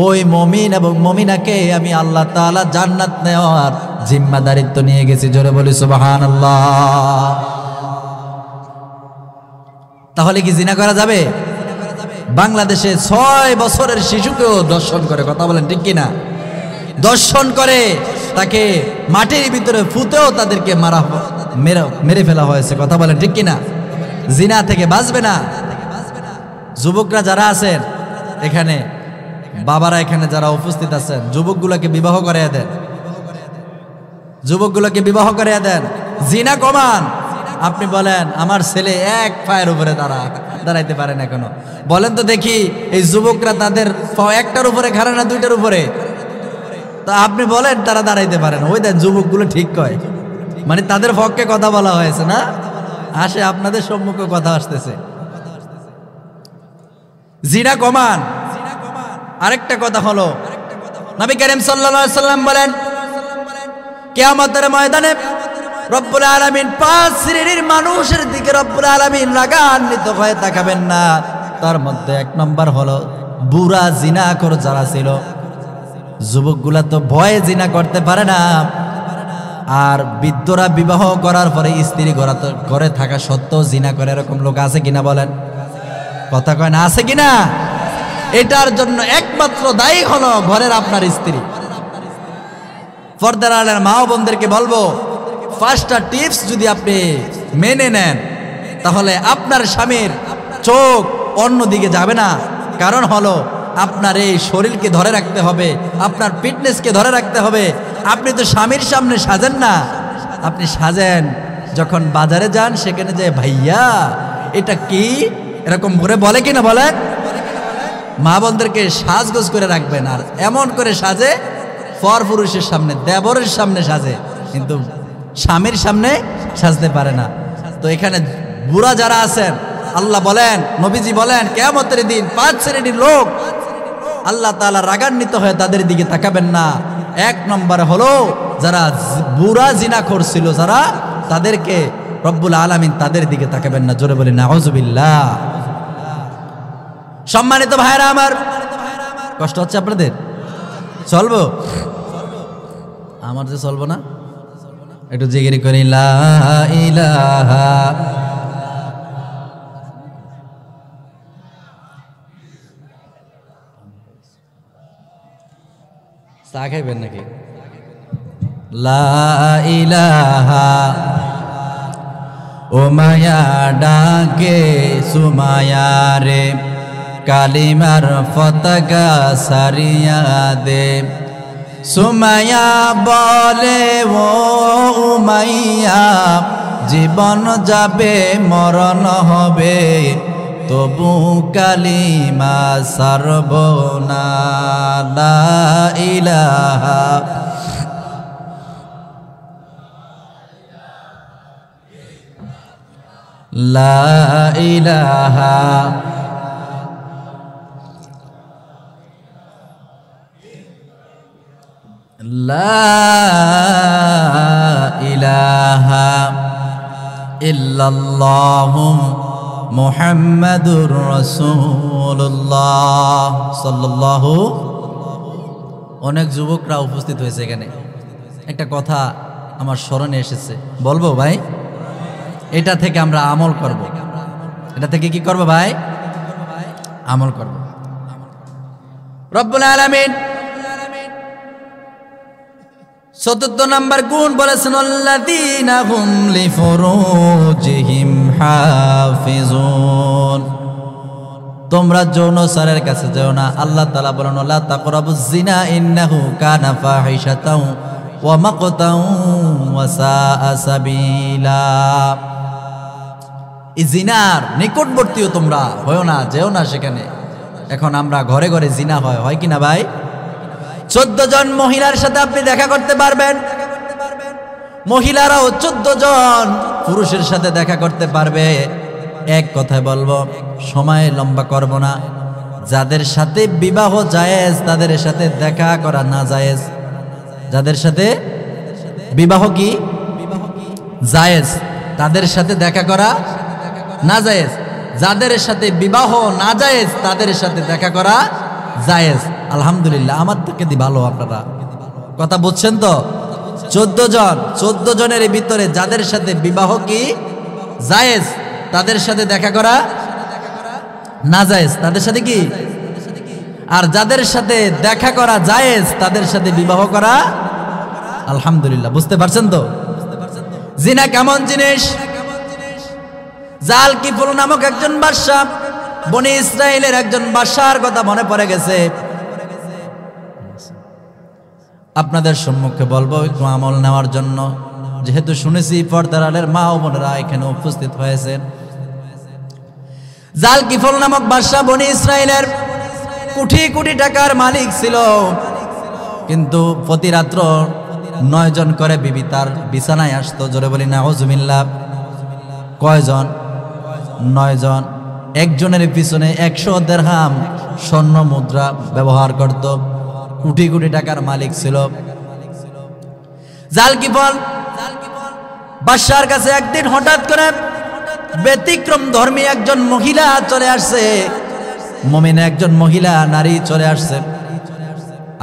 ওই মুমিন এবং মুমিনাকে আমি আল্লাহ তাআলা জান্নাত নেওয়ার জিম্মাদারিত্ব নিয়ে গেছি। জোরে বলি সুবহানাল্লাহ। তাহলে কি জিনা করা যাবে? বাংলাদেশে 6 বছরের শিশুকেও দর্শন করে, কথা বলেন ঠিক কিনা? দর্শন করে, তাকে মাটির ভিতরে ফুতেও তাদেরকে মেরে ফেলা হয়েছে, কথা বলেন ঠিক কিনা? জিনা থেকে বাঁচবে না। যুবকরা যারা আছেন এখানে, বাবারা এখানে যারা উপস্থিত আছেন, যুবকগুলোকে বিবাহ করিয়ে দেন, যুবকগুলোকে বিবাহ করিয়ে দেন, জিনা কমান। আপনি বলেন আমার ছেলে 1 পায়ের উপরে দাঁড়াইতে পারে না কেন? বলেন তো দেখি, এই যুবকরা তাদের 1টার উপরে খাড়া না 2টার উপরে? তা আপনি বলেন তারা দাঁড়াইতে পারে না। ওই দেন যুবকগুলো ঠিক কয়, মানে তাদের পক্ষে কথা বলা হয়েছে না? আসে আপনাদের সম্মুখে কথা আসতেছে, জিনা কমান। আরেকটা কথা হলো, নবী করিম সাল্লাল্লাহু আলাইহি সাল্লাম বলেন, কিয়ামতের ময়দানে রব্বুল আলামিন 5 শ্রেণীর মানুষের দিকে রব্বুল আলামিন রাগান্বিত হয়ে তাকাবেন না। তার মধ্যে 1 নম্বর হলো বুড়া জিনাখোর যারা ছিল। যুবকগুলা তো ভয়ে জিনা করতে পারে না, আর বৃদ্ধরা বিবাহ করার পরে স্ত্রী ঘরে থাকা সত্ত্বেও জিনা করে, এরকম লোক আছে কিনা বলেন? কথা কয় না, আছে কিনা? এটার জন্য একমাত্র দায়ী হলো ঘরের আপনার স্ত্রী। পর্দার আড়ালের মা ও বোনদেরকে বলবো, 5টা টিপস যদি আপনি মেনে নেন তাহলে আপনার স্বামীর চোখ অন্যদিকে যাবে না। কারণ হলো আপনার এই শরীরকে ধরে রাখতে হবে, আপনার ফিটনেসকে ধরে রাখতে হবে। আপনি তো স্বামীর সামনে সাজেন না, আপনি সাজেন যখন বাজারে যান, সেখানে যে ভাইয়া এটা কি, এরকম করে বলে কিনা বলেন? মা বোনদেরকে সাজগোজ করে রাখবেন। আর এমন করে সাজে পর পুরুষের সামনে, দেবরের সামনে সাজে, কিন্তু স্বামীর সামনে সাজতে পারে না। তো এখানে বুড়া যারা আছেন, আল্লাহ বলেন, নবীজি বলেন, কিয়ামতের দিন 5 শ্রেণীর লোক আল্লাহ তাআলা রাগান্বিত হয়ে তাদের দিকে তাকাবেন না। 1 নম্বর হলো যারা বুড়া জিনাখোর ছিল, যারা, তাদেরকে রব্বুল আলামিন তাদের দিকে তাকাবেন না। জোরে বলি নাউজুবিল্লাহ। সম্মানিত ভাইরা আমার, কষ্ট হচ্ছে আপনাদের? চলবো? আমার যে চলবো না, একটু জিকির করি লা ইলাহা। চা খাইবেন নাকি? লা ইলাহা ও মায়া ডাকে সুমায়া রে, কালিমার পতাকা সারিয়া দে। সুমায়া বলে ও উমাইয়া, জীবন যাবে মরণ হবে, তবু কালিমা সারব না। লা ইলাহা লা ইলাহা লা ইলাহা ইল্লাল্লাহু মুহাম্মাদুর রাসূলুল্লাহ সাল্লাল্লাহু। অনেক যুবকরা উপস্থিত হয়েছে এখানে। একটা কথা আমার স্মরণে এসেছে, বলবো ভাই? এটা থেকে আমরা আমল করব। এটা থেকে কি করব ভাই? আমল করব। রব্বুল আলামিন চতুর্থ নাম্বার গুণ বলেছেন, আল্লাযীনা হুম লিফুরুজিহিম হাফিজুন। তোমরা যৌনচারের কাছে যেও না। আল্লাহ তাআলা বলেন, লা তাকরাবুজ জিনা ইন্নাহু কানা ফাহিশাতাও ওয়া মাকতাও ওয়া সাআ সাবিলা। এই জিনার নিকটবর্তীও তোমরা হয়ো না, যেও না সেখানে। এখন আমরা ঘরে ঘরে জিনা হয় কিনা ভাই? 14 জন মহিলার সাথে আপনি দেখা করতে পারবেন, মহিলারাও 14 জন পুরুষের সাথে দেখা করতে পারবে। এক কথায় বলবো, সময় লম্বা করব না, যাদের সাথে বিবাহ জায়েজ তাদের সাথে দেখা করা না জায়েজ। যাদের সাথে বিবাহ কি জায়েজ, তাদের সাথে দেখা করা না জায়েজ। যাদের সাথে বিবাহ না জায়েজ তাদের সাথে দেখা করা জায়েজ। আলহামদুলিল্লাহ, আমার থেকে ভালো আপনারা কথা বুঝছেন তো? 14 জনের ভিতরে যাদের সাথে বিবাহ কি জায়েজ, তাদের সাথে দেখা করা না জায়েজ, তাদের সাথে কি, আর যাদের সাথে দেখা করা জায়েজ তাদের সাথে বিবাহ করা। আলহামদুলিল্লাহ, বুঝতে পারছেন তো? জিনা কেমন জিনিস? জালকিফল নামক একজন বাদশা, বনি ইসরাইলের একজন বাদশার কথা মনে পড়ে গেছে। আপনাদের সম্মুখে বলবো একটু আমল নেওয়ার জন্য, যেহেতু শুনেছি পর্দার আলের মা ও বোনেরা এখানে উপস্থিত হয়েছেন। জালকিফল নামক বাদশা বনি ইসরাইলের কোটি কোটি টাকার মালিক ছিল, কিন্তু প্রতি রাত্র 9 জন করে বিবি তার বিছানায় আসতো। জোরে বলি নাউজুবিল্লাহ। কয়জন? 9 জন। একজনের পিছনে 100 দিরহাম স্বর্ণ মুদ্রা ব্যবহার করত। কোটি কোটি টাকার মালিক ছিল জালকিফল। বাদশার কাছে একদিন হঠাৎ করে ব্যতিক্রম ধর্মী একজন মহিলা চলে আসছে, মুমিন একজন মহিলা নারী চলে আসছে।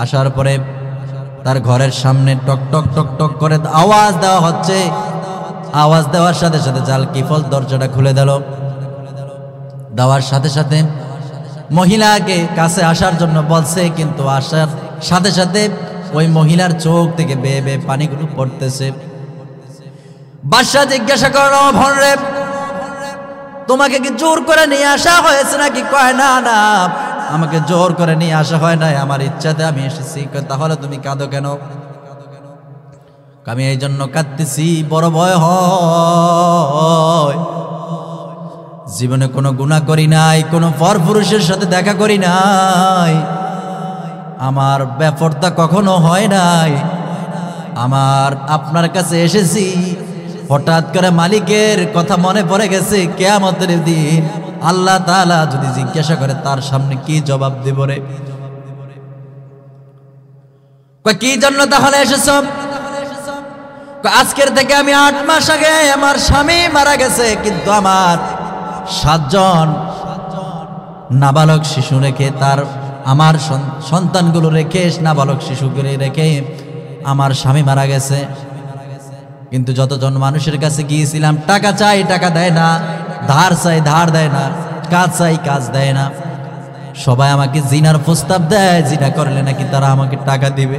আসার পরে তার ঘরের সামনে টক টক টক টক করে আওয়াজ দেওয়া হচ্ছে। আওয়াজ দেওয়ার সাথে সাথে জালকিফল দরজাটা খুলে দিল। দেওয়ার সাথে সাথে মহিলাকে কাছে আসার জন্য বলছে, কিন্তু আসার সাথে সাথে ওই মহিলার চোখ থেকে বেয়ে বেয়ে পানিগুলো পড়তেছে। বাদশা জিজ্ঞাসা করল, ভনরে তোমাকে কি জোর করে নিয়ে আসা হয়েছে নাকি? কয় না না, আমাকে জোর করে নিয়ে আসা হয় নাই, আমার ইচ্ছাতে আমি এসেছি। তাহলে তুমি কাঁদো কেন? আমি এই জন্য কাঁদতেছি, বড় ভয় হয়। জীবনে কোনো গুনাহ করি নাই, কোনো পরপুরুষের সাথে দেখা করি নাই, আমার ব্যাপারটা কখনো হয় নাই। আমার আপনার কাছে এসেছি, হঠাৎ করে মালিকের কথা মনে পড়ে গেছে। কিয়ামতের দিন আল্লাহ তাআলা যদি জিজ্ঞাসা করে, তার সামনে কি জবাব দেব রে? কি জন্য তাহলে এসেছো? আজকের থেকে আমি 8 মাস আগে আমার স্বামী মারা গেছে, কিন্তু আমার 7 জন নাবালক শিশু রেখে, আমার সন্তানগুলো রেখে, নাবালক শিশুগুলো রেখে আমার স্বামী মারা গেছে। কিন্তু যতজন মানুষের কাছে গিয়েছিলাম, টাকা চাই, টাকা দেয় না, ধার চাই, ধার দেয় না, কাজ চাই, কাজ দেয় না। সবাই আমাকে জিনার প্রস্তাব দেয়, জিনা করলে নাকি তারা আমাকে টাকা দিবে।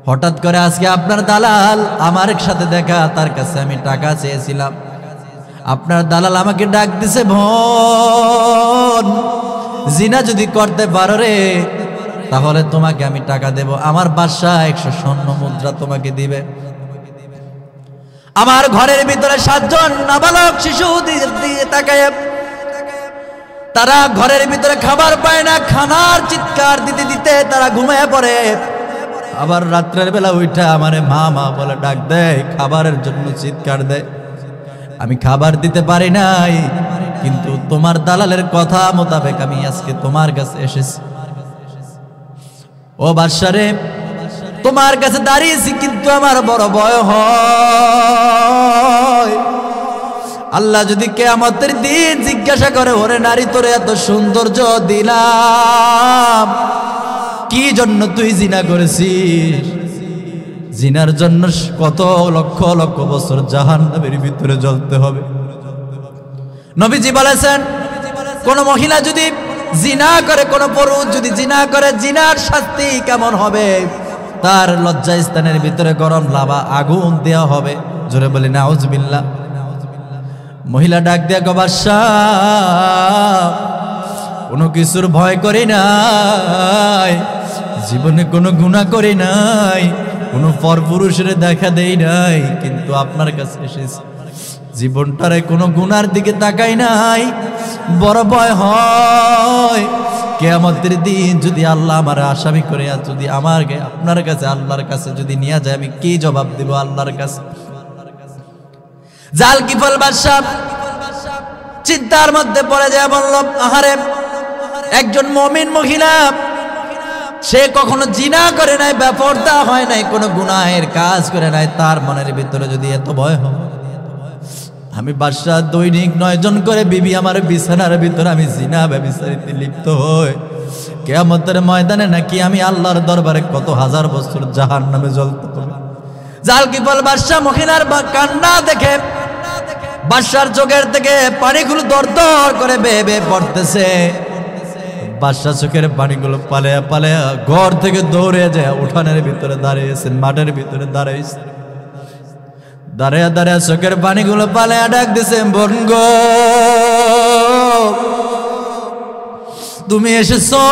হঠাৎ করে আজকে আপনার দালাল আমার সাথে দেখা, তার কাছে আমি টাকা চেয়েছিলাম। আপনার দালাল আমাকে ডাক দিছে, বোন জিনা যদি করতে পারো রে, তাহলে তোমাকে আমি টাকা দেব। আমার বাদশা 100 স্বর্ণ মুদ্রা তোমাকে দিবে। আমার ঘরের ভিতরে 7 জন নাবালক শিশু দিয়ে তাকায়, তারা ঘরের ভিতরে খাবার পায় না, খানার চিৎকার দিতে দিতে তারা ঘুমিয়ে পড়ে। আবার রাত্রের বেলা উঠা আমারে মা মা বলে ডাক দেয়, খাবারের জন্য চিৎকার দেয়। আমি খাবার দিতে পারি নাই, কিন্তু তোমার দালালের কথা মোতাবেক আমি আজকে তোমার কাছে এসেছি। ও বাদশারে, তোমার কাছে দাঁড়িয়েছি, কিন্তু আমার বড় ভয় হয়। আল্লাহ যদি কিয়ামতের দিন জিজ্ঞাসা করে, ওরে নারী, তোরে এত সৌন্দর্য দিলাম, কি জন্য তুই জিনা করেছিস? জিনার জন্য কত লক্ষ লক্ষ বছর জাহান্নামের ভিতরে জ্বলতে হবে। নবীজি বলেছেন, কোন মহিলা যদি জিনা করে, কোন পুরুষ যদি জিনা করে, জিনার শাস্তি কেমন হবে? তার লজ্জা স্থানের ভিতরে গরম লাভা আগুন দেওয়া হবে। জোরে বলি নাউজুবিল্লাহ। মহিলা ডাক দিয়া কয়, বাদশা, কোনো কিছুর ভয় করি নাই, জীবনে কোনো গুনাহ করি নাই, কোনো পরপুরুষের দেখা দেই নাই, কিন্তু আপনার কাছে এসেছি, জীবনটারে কোনো গুনার দিকে তাকাই নাই। বড় ভয় হয়, কিয়ামতের দিন যদি আল্লাহ আমার আসামি করে, যদি আমাকে আপনার কাছে, আল্লাহর কাছে যদি নিয়ে যায়, আমি কি জবাব দিব আল্লাহর কাছে? জালকিফল বাদশা চিন্তার মধ্যে পড়ে যায়, বলল, আহারে, একজন মুমিন মহিলা, সে কখনো জিনা করে নাই, বেপরদা হয় নাই, কোনো গুনাহের কাজ করে নাই, তার মনের ভিতরে যদি এত ভয় হয়, আমি বাদশা দৈনিক 9 জন করে বিবি আমার বিছানার ভিতরে আমি জিনা ব্যভিচারিতে লিপ্ত হই, কিয়ামতের ময়দানে নাকি আমি আল্লাহর দরবারে কত হাজার বছর জাহান্নামে জ্বলতে হবে। জালকিফল বাদশা মহিলার কান্না দেখে, বাদশার চোখের থেকে পানিগুলো দরদর করে বেয়ে বেয়ে পড়তেছে। বাদশা চোখের পানিগুলো পালায়া পালায়া ঘর থেকে দৌড়ে যায় উঠানের ভিতরে দাঁড়িয়েছেন, মাঠের ভিতরে দাঁড়িয়েছে, দাঁড়িয়ে দাঁড়িয়ে চোখের পানিগুলো পালায়া ডাক দিছে, বোন গো, তুমি এসেছো,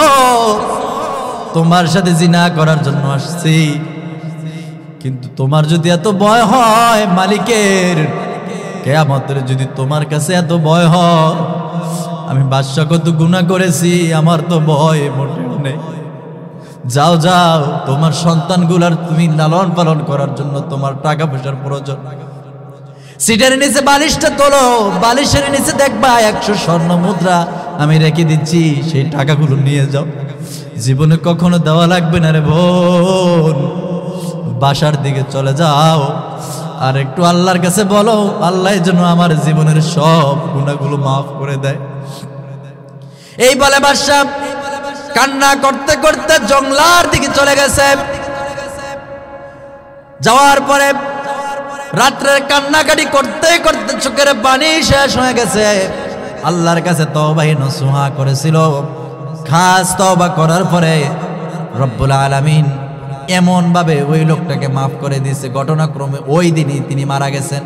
তোমার সাথে জিনা করার জন্য আসছি, কিন্তু তোমার যদি এত ভয় হয় মালিকের, কিয়ামতের যদি তোমার কাছে এত ভয় হয়, আমি বাদশা কত গুনাহ করেছি, আমার তো ভয় মোটেও নেই। যাও যাও, তোমার সন্তানগুলার তুমি লালন পালন করার জন্য তোমার টাকা পয়সার প্রয়োজন, সিটের নিচে বালিশটা তোলো, বালিশের নিচে দেখবা 100 স্বর্ণ মুদ্রা আমি রেখে দিচ্ছি, সেই টাকাগুলো নিয়ে যাও, জীবনে কখনো দেওয়া লাগবে না রে বোন। বাসার দিকে চলে যাও, আর একটু আল্লাহর কাছে বলো, আল্লাহ যেন আমার জীবনের সব গুনাহগুলো মাফ করে দেয়। এই বলে বাদশা কান্না করতে করতে জঙ্গলার দিকে চলে গেছে। যাওয়ার পরে রাত্রের কান্নাকাটি করতে করতে চোখের পানি শেষ হয়ে গেছে। আল্লাহর কাছে তওবা নসুহা করেছিল। খাস তওবা করার পরে রব্বুল আলামিন এমন ভাবে ওই লোকটাকে মাফ করে দিয়েছে, ঘটনাক্রমে ওই দিনই তিনি মারা গেছেন।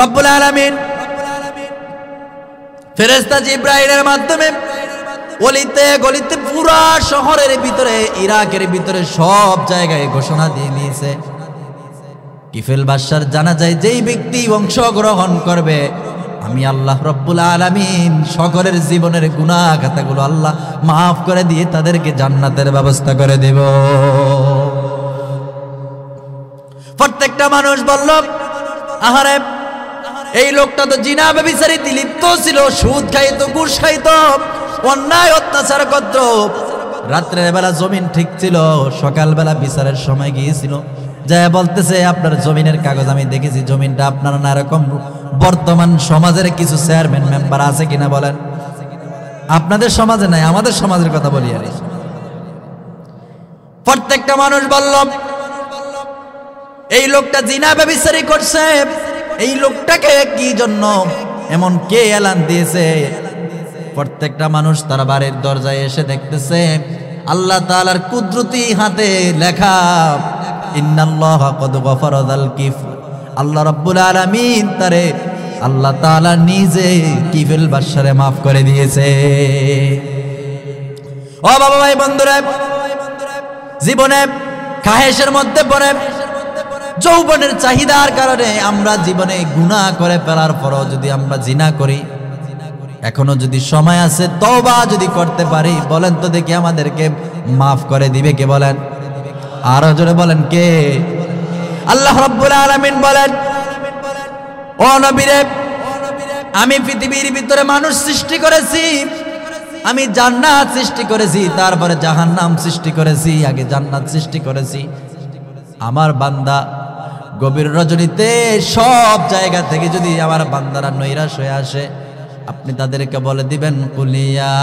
রব্বুল আলামিন ফেরেশতা জিবরাইলের মাধ্যমে অলিতে গলিতে পুরা শহরের ভিতরে, ইরাকের ভিতরে সব জায়গায় ঘোষণা দিয়ে দিয়েছে, কিফেল বাদশার জানাজায় যেই ব্যক্তি অংশগ্রহণ করবে, আমি আল্লাহ রব্বুল আলামিন সকলের জীবনের গুনাহ খাতাগুলো আল্লাহ মাফ করে দিয়ে তাদেরকে জান্নাতের ব্যবস্থা করে দেব। প্রত্যেকটা মানুষ বলল, আহারে এই লোকটা তো জিনা ব্যভিচারিতে লিপ্ত ছিল, সুদ খাইতো, ঘুষ খাইতো, অন্যায় অত্যাচার করত, রাত্রের বেলা জমিন ঠিক ছিল, সকালবেলা বিচারের সময় গিয়েছিল, যায় বলতেছে আপনার জমিনের কাগজ আমি দেখেছি, জমিনটা আপনার না। এরকম বর্তমান সমাজের কিছু চেয়ারম্যান মেম্বার আছে কিনা বলেন? আপনাদের সমাজে নাই, আমাদের সমাজের কথা বলি। আর প্রত্যেকটা মানুষ বলল এই লোকটা জিনা ব্যভিচারী করছে, এই লোকটাকে কি জন্য এমন কে এলান দিয়েছে? প্রত্যেকটা মানুষ তার বাড়ির দরজায় এসে দেখতেছে আল্লাহ তাআলার কুদরতি হাতে লেখা, ইন্নাল্লাহা ক্বাদ গফারা যাল কিফল, আল্লাহ রাব্বুল আলামিন তারে আল্লাহ তাআলা নিজে কিফেল বাদশারে মাফ করে দিয়েছে। ও বাবা ভাই বন্ধুরা, জীবনে খাহেশের মধ্যে পড়ে, যৌবনের চাহিদার কারণে আমরা জীবনে গুনাহ করে ফেলার পরও যদি আমরা জিনা করি, এখনো যদি সময় আছে তওবা যদি করতে পারি, বলেন তো দেখি আমাদেরকে মাফ করে দিবে কে? বলেন, আরো জোরে বলেন কে? আল্লাহ রাব্বুল আলামিন বলেন, ও নবীরে, আমি পৃথিবীর ভিতরে মানুষ সৃষ্টি করেছি, আমি জান্নাত সৃষ্টি করেছি, তারপরে জাহান্নাম সৃষ্টি করেছি, আগে জান্নাত সৃষ্টি করেছি। আমার বান্দা গভীর রজনীতে সব জায়গা থেকে যদি আমার বান্দারা নৈরাশ হয়ে আসে, আপনি তাদেরকে বলে দিবেন, কুলিয়া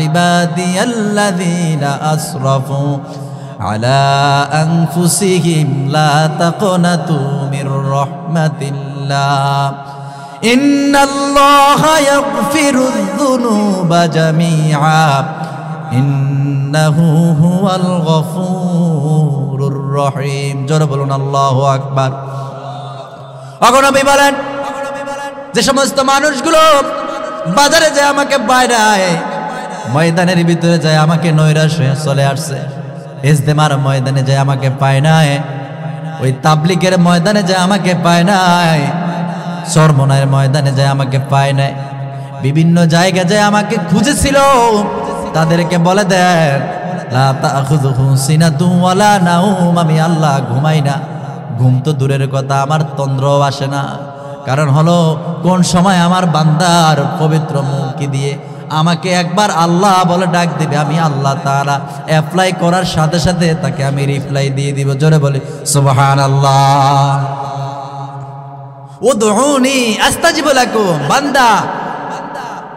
ইবাদিয়াল্লাযীনা আসরাফু আলা আনফুসিহিম লা তাকনাতু মির রাহমাতিল্লাহ ইন্নাল্লাহা ইয়াগফিরুয যুনুবা জামিআ ইন্নাহু হুয়াল গফুরুর রহিম। জোরে বলুন আল্লাহু আকবার। ওগো নবী বলেন, যে সমস্ত মানুষগুলো বাজারে যায় আমাকে বাইরায়, ময়দানের ভিতরে যায় আমাকে নৈরাশ হয়ে চলে আসছে, ইজতেমার ময়দানে যায় আমাকে পায় নাই, ওই তাবলিগের ময়দানে যায় আমাকে পায় নাই, চরমনায়ের ময়দানে যায় আমাকে পায় নাই, বিভিন্ন জায়গায় যায় আমাকে খুঁজেছিল, তাদেরকে বলে দেন লা তাখুযুহু সিনাতুন ওয়ালা নাউম, আমি আল্লাহ ঘুমাই না, ঘুম তো দূরের কথা আমার তন্দ্রও আসে না। কারণ হলো কোন সময় আমার বান্দার পবিত্র মুখকে দিয়ে আমাকে একবার আল্লাহ বলে ডাক দিবে, আমি আল্লাহ তাআলা অ্যাপ্লাই করার সাথে সাথে তাকে আমি রিপ্লাই দিয়ে দিব। জোরে বলি সুবহানাল্লাহ। উদউনি আস্তাজিব লাকুম, বান্দা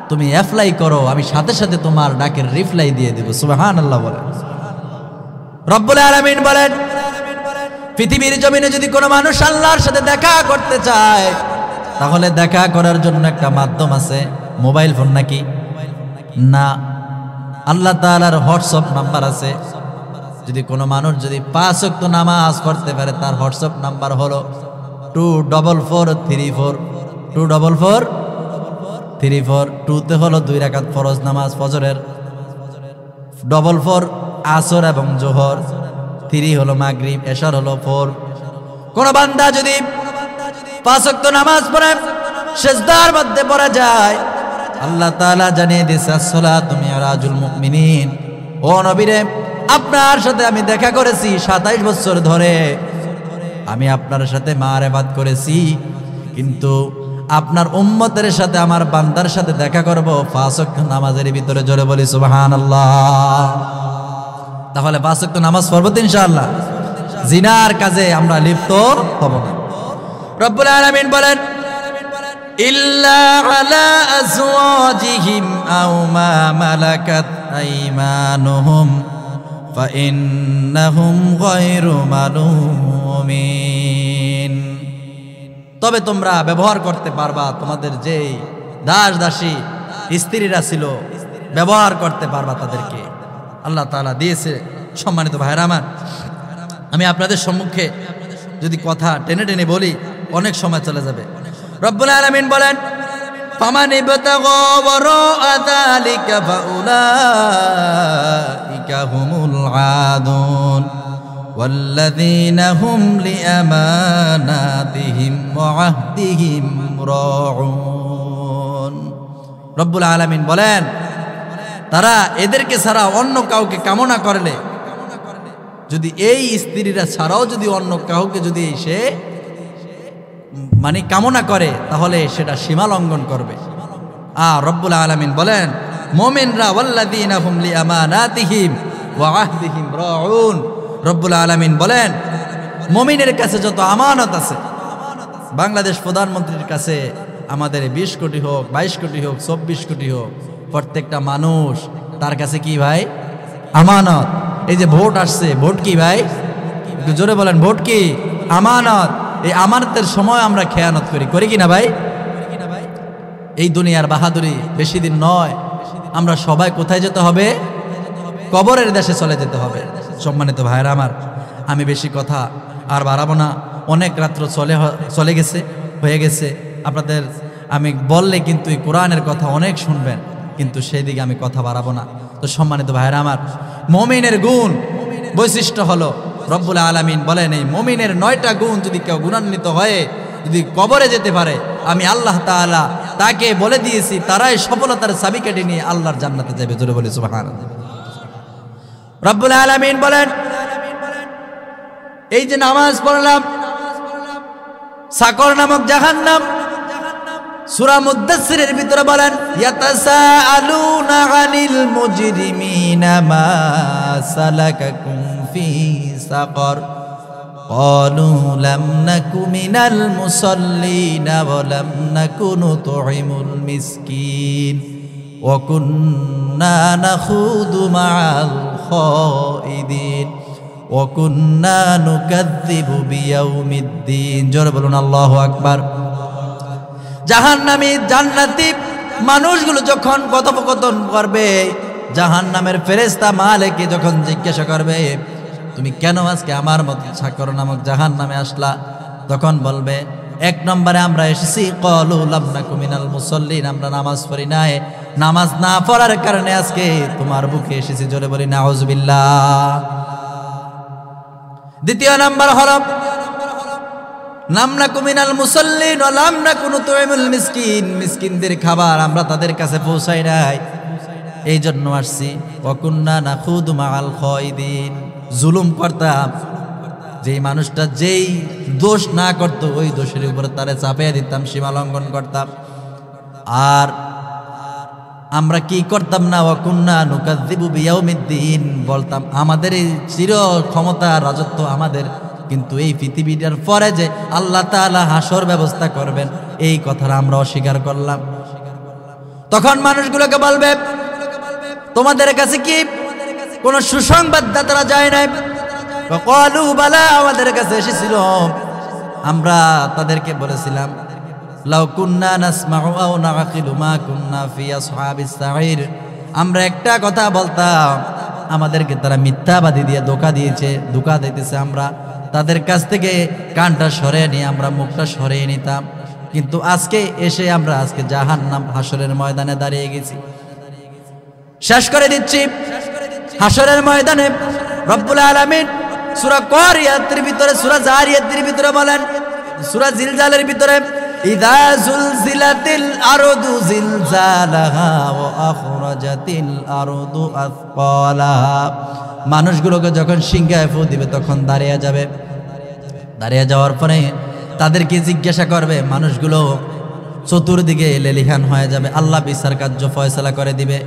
তুমি অ্যাপ্লাই করো, আমি সাথে সাথে তোমার ডাকের রিপ্লাই দিয়ে দিব। সুবহানাল্লাহ বলেন। রব্বুল আলামিন বলেন, পৃথিবীর জমিনে যদি কোনো মানুষ আল্লাহর সাথে দেখা করতে চায়, তাহলে দেখা করার জন্য একটা মাধ্যম আছে, মোবাইল ফোন নাকি না? আল্লাহ তাআলার হোয়াটসঅ্যাপ নাম্বার আছে। যদি কোনো মানুষ যদি 5 ওয়াক্ত নামাজ পড়তে পারে, তার হোয়াটসঅ্যাপ নাম্বার হলো 24434 24434। 2 তে হলো 2 রাকাত ফরজ নামাজ ফজরের, 44 আসর এবং জোহর, 3 হলো মাগরিব, এশার হলো 4। কোন বান্দা যদি 5 ওয়াক্ত নামাজ পড়ে সিজদার মধ্যে পড়ে যায়, আল্লাহ তাআলা জানিয়ে দিয়েছে আসসালাতু মিরাজুল মুমিনিন। ও নবীরে, আপনার সাথে আমি দেখা করেছি 27 বছর ধরে, আমি আপনার সাথে মারেফাত করেছি, কিন্তু আপনার উম্মতের সাথে আমার বান্দার সাথে দেখা করব 5 ওয়াক্ত নামাজের ভিতরে। জোরে বলি সুবহানাল্লাহ। তাহলে 5 ওয়াক্ত নামাজ পড়ব তো ইনশাআল্লাহ, জিনার কাজে আমরা লিপ্ত হব না। রব্বুল আলামিন বলেন, ইল্লা আলা আজওয়াজিহিম আও মা মালাকাত আইমানুহুম ফাইন্নাহুম গায়রু মালুমিন। তবে তোমরা ব্যবহার করতে পারবা, তোমাদের যেই দাস দাসী স্ত্রীরা ছিল ব্যবহার করতে পারবা তাদেরকে, আল্লাহ তাআলা দিয়েছে। সম্মানিত ভাইরা আমার, আমি আপনাদের সম্মুখে যদি কথা টেনে টেনে বলি অনেক সময় চলে যাবে। রব্বুল আলামিন বলেন, ফামান ইবতাগা ওয়ারাআ যালিকা ফাউলাইকা হুমুল আদুন ওয়াল্লাযীনা হুম লিআমানাতিহিম ওয়া আহদিহিম রাউন। রব্বুল আলামিন বলেন, তারা এদেরকে ছাড়া অন্য কাউকে কামনা করলে, যদি এই স্ত্রীরা ছাড়াও যদি অন্য কাউকে যদি সে মানে কামনা করে, তাহলে সেটা সীমা লঙ্ঘন করবে। আর রব্বুল আলামিন বলেন, মুমিনরা ওয়াল্লাযীনা হুম লিআমানাতিহিম ওয়া আহদিহিম রাউন। রব্বুল আলামিন বলেন, মুমিনের কাছে যত আমানত আছে, বাংলাদেশ প্রধানমন্ত্রীর কাছে আমাদের 20 কোটি হোক, 22 কোটি হোক, 24 কোটি হোক, প্রত্যেকটা মানুষ তার কাছে কি ভাই? আমানত। এই যে ভোট আসছে, ভোট কি ভাই? একটু জোরে বলেন, ভোট কি? আমানত। এই আমানতের সময় আমরা খেয়ানত করি কি না ভাই? এই দুনিয়ার বাহাদুরি বেশি দিন নয়। আমরা সবাই কোথায় যেতে হবে? কবরের দেশে চলে যেতে হবে। সম্মানিত ভাইরা আমার, আমি বেশি কথা আর বাড়াবো না, অনেক রাত্র চলে গেছে, হয়ে গেছে। আপনাদের আমি বললে কিন্তু এই কোরআনের কথা অনেক শুনবেন, কিন্তু সেই দিকে আমি কথা বাড়াবো না। তো সম্মানিত ভাইরা আমার, মুমিনের গুণ বৈশিষ্ট্য হলো, রব্বুল আলামিন বলেন, এই মুমিনের 9টা গুণ যদি কেউ গুণান্বিত হয়ে যদি কবরে যেতে পারে, আমি আল্লাহ তাআলা তাকে বলে দিয়েছি, তারাই সফলতার চাবিকাঠি নিয়ে আল্লাহর জান্নাতে যাবে। জোরে বলি সুবহানাল্লাহ। রব্বুল আলামিন বলেন, এই যে নামাজ পড়লাম, সাকর নামক জাহান্নাম, সূরা মুদ্দাসসিরের ভিতরে বলেন, ইয়াতাসাআলুনা আনিল মুজরিমিনা মা সালাকাকুম ফি সাকর ক্বালু লাম নাকু মিনাল মুসাল্লিনা ওয়া লাম নাকু নুতঈমুল মিসকিন ওয়া কুন্না নাখুদু মাআল খাইদিন ওয়া কুন্না নুকাযযিবু বিয়াউমিদ্দিন। জোরে বলুন আল্লাহু আকবার। জাহান্নামী জান্নাতি মানুষগুলো যখন কথোপকথন করবে, জাহান্নামের ফেরেশতা মালিককে যখন জিজ্ঞাসা করবে, তুমি কেন আজকে আমার মতো সাকর নামক জাহান্নামে আসলা? তখন বলবে, 1 নম্বরে আমরা এসেছি ক্বালু লাম নাকু মিনাল মুসাল্লিন, আমরা নামাজ পড়ি নাই, নামাজ না পড়ার কারণে আজকে তোমার বুকে এসেছি। জোরে বলি নাউযুবিল্লাহ। দ্বিতীয় নাম্বার হলো লাম নাকু মিনাল মুসাল্লিন ওয়া লাম নাকু নুতঈমুল মিসকিন, মিসকিনদের খাবার আমরা তাদের কাছে পৌঁছাই নাই, এই জন্য আসছি। ওয়া কুন্না নাখুদু মাআল খাইদিন, জুলুম করতাম, যেই মানুষটা যেই দোষ না করত ওই দোষের উপরে তারে চাপিয়ে দিতাম, সীমা লঙ্ঘন করতাম। আর আমরা কি করতাম না, ওয়া কুন্না নুকাযযিবু বিয়াউমিদ্দিন, বলতাম আমাদের এই চির ক্ষমতা রাজত্ব আমাদের, কিন্তু এই পৃথিবীটার পরে যে আল্লাহ তাআলা হাসর ব্যবস্থা করবেন, এই কথাটা আমরা অস্বীকার করলাম। তখন মানুষগুলোকে বলবে, তোমাদের কাছে কি কোন সুসংবাদদাতারা যায় নাই? ক্বালু বালা, আমাদের কাছে এসেছিল। আমরা তাদেরকে বলেছিলাম, লাউ কুন্না নাসমাউ আও নাআকিলু মা কুন্না ফি আসহাবিস সাঈর, আমরা একটা কথা বলতাম, আমাদেরকে তারা মিথ্যাবাদী দিয়ে ধোঁকা দিতেছে, আমরা তাদের কাছ থেকে কানটা সরিয়ে নিয়ে আমরা মুখটা সরিয়ে নিতাম। কিন্তু আজকে এসে আমরা আজকে জাহান্নাম হাসরের ময়দানে দাঁড়িয়ে গেছি। শেষ করে দিচ্ছি, হাসরের ময়দানে রব্বুল আলামিন সূরা কারিয়াতের ভিতরে, সূরা জারিয়াতের ভিতরে বলেন, সূরা জিলজালের ভিতরে, ইযা জুলজিলাতিল আরদু জিলজালাহা ওয়া আখরাজাতিল আরদু আথকালাহা, মানুষগুলোকে যখন সিংহায় ফু দিবে তখন দাঁড়িয়ে যাবে। দাঁড়িয়ে যাওয়ার পরে তাদেরকে জিজ্ঞাসা করবে, মানুষগুলো চতুর্দিকে লেলিহান হয়ে যাবে, আল্লাহ বিচার কার্য ফয়সালা করে দিবে।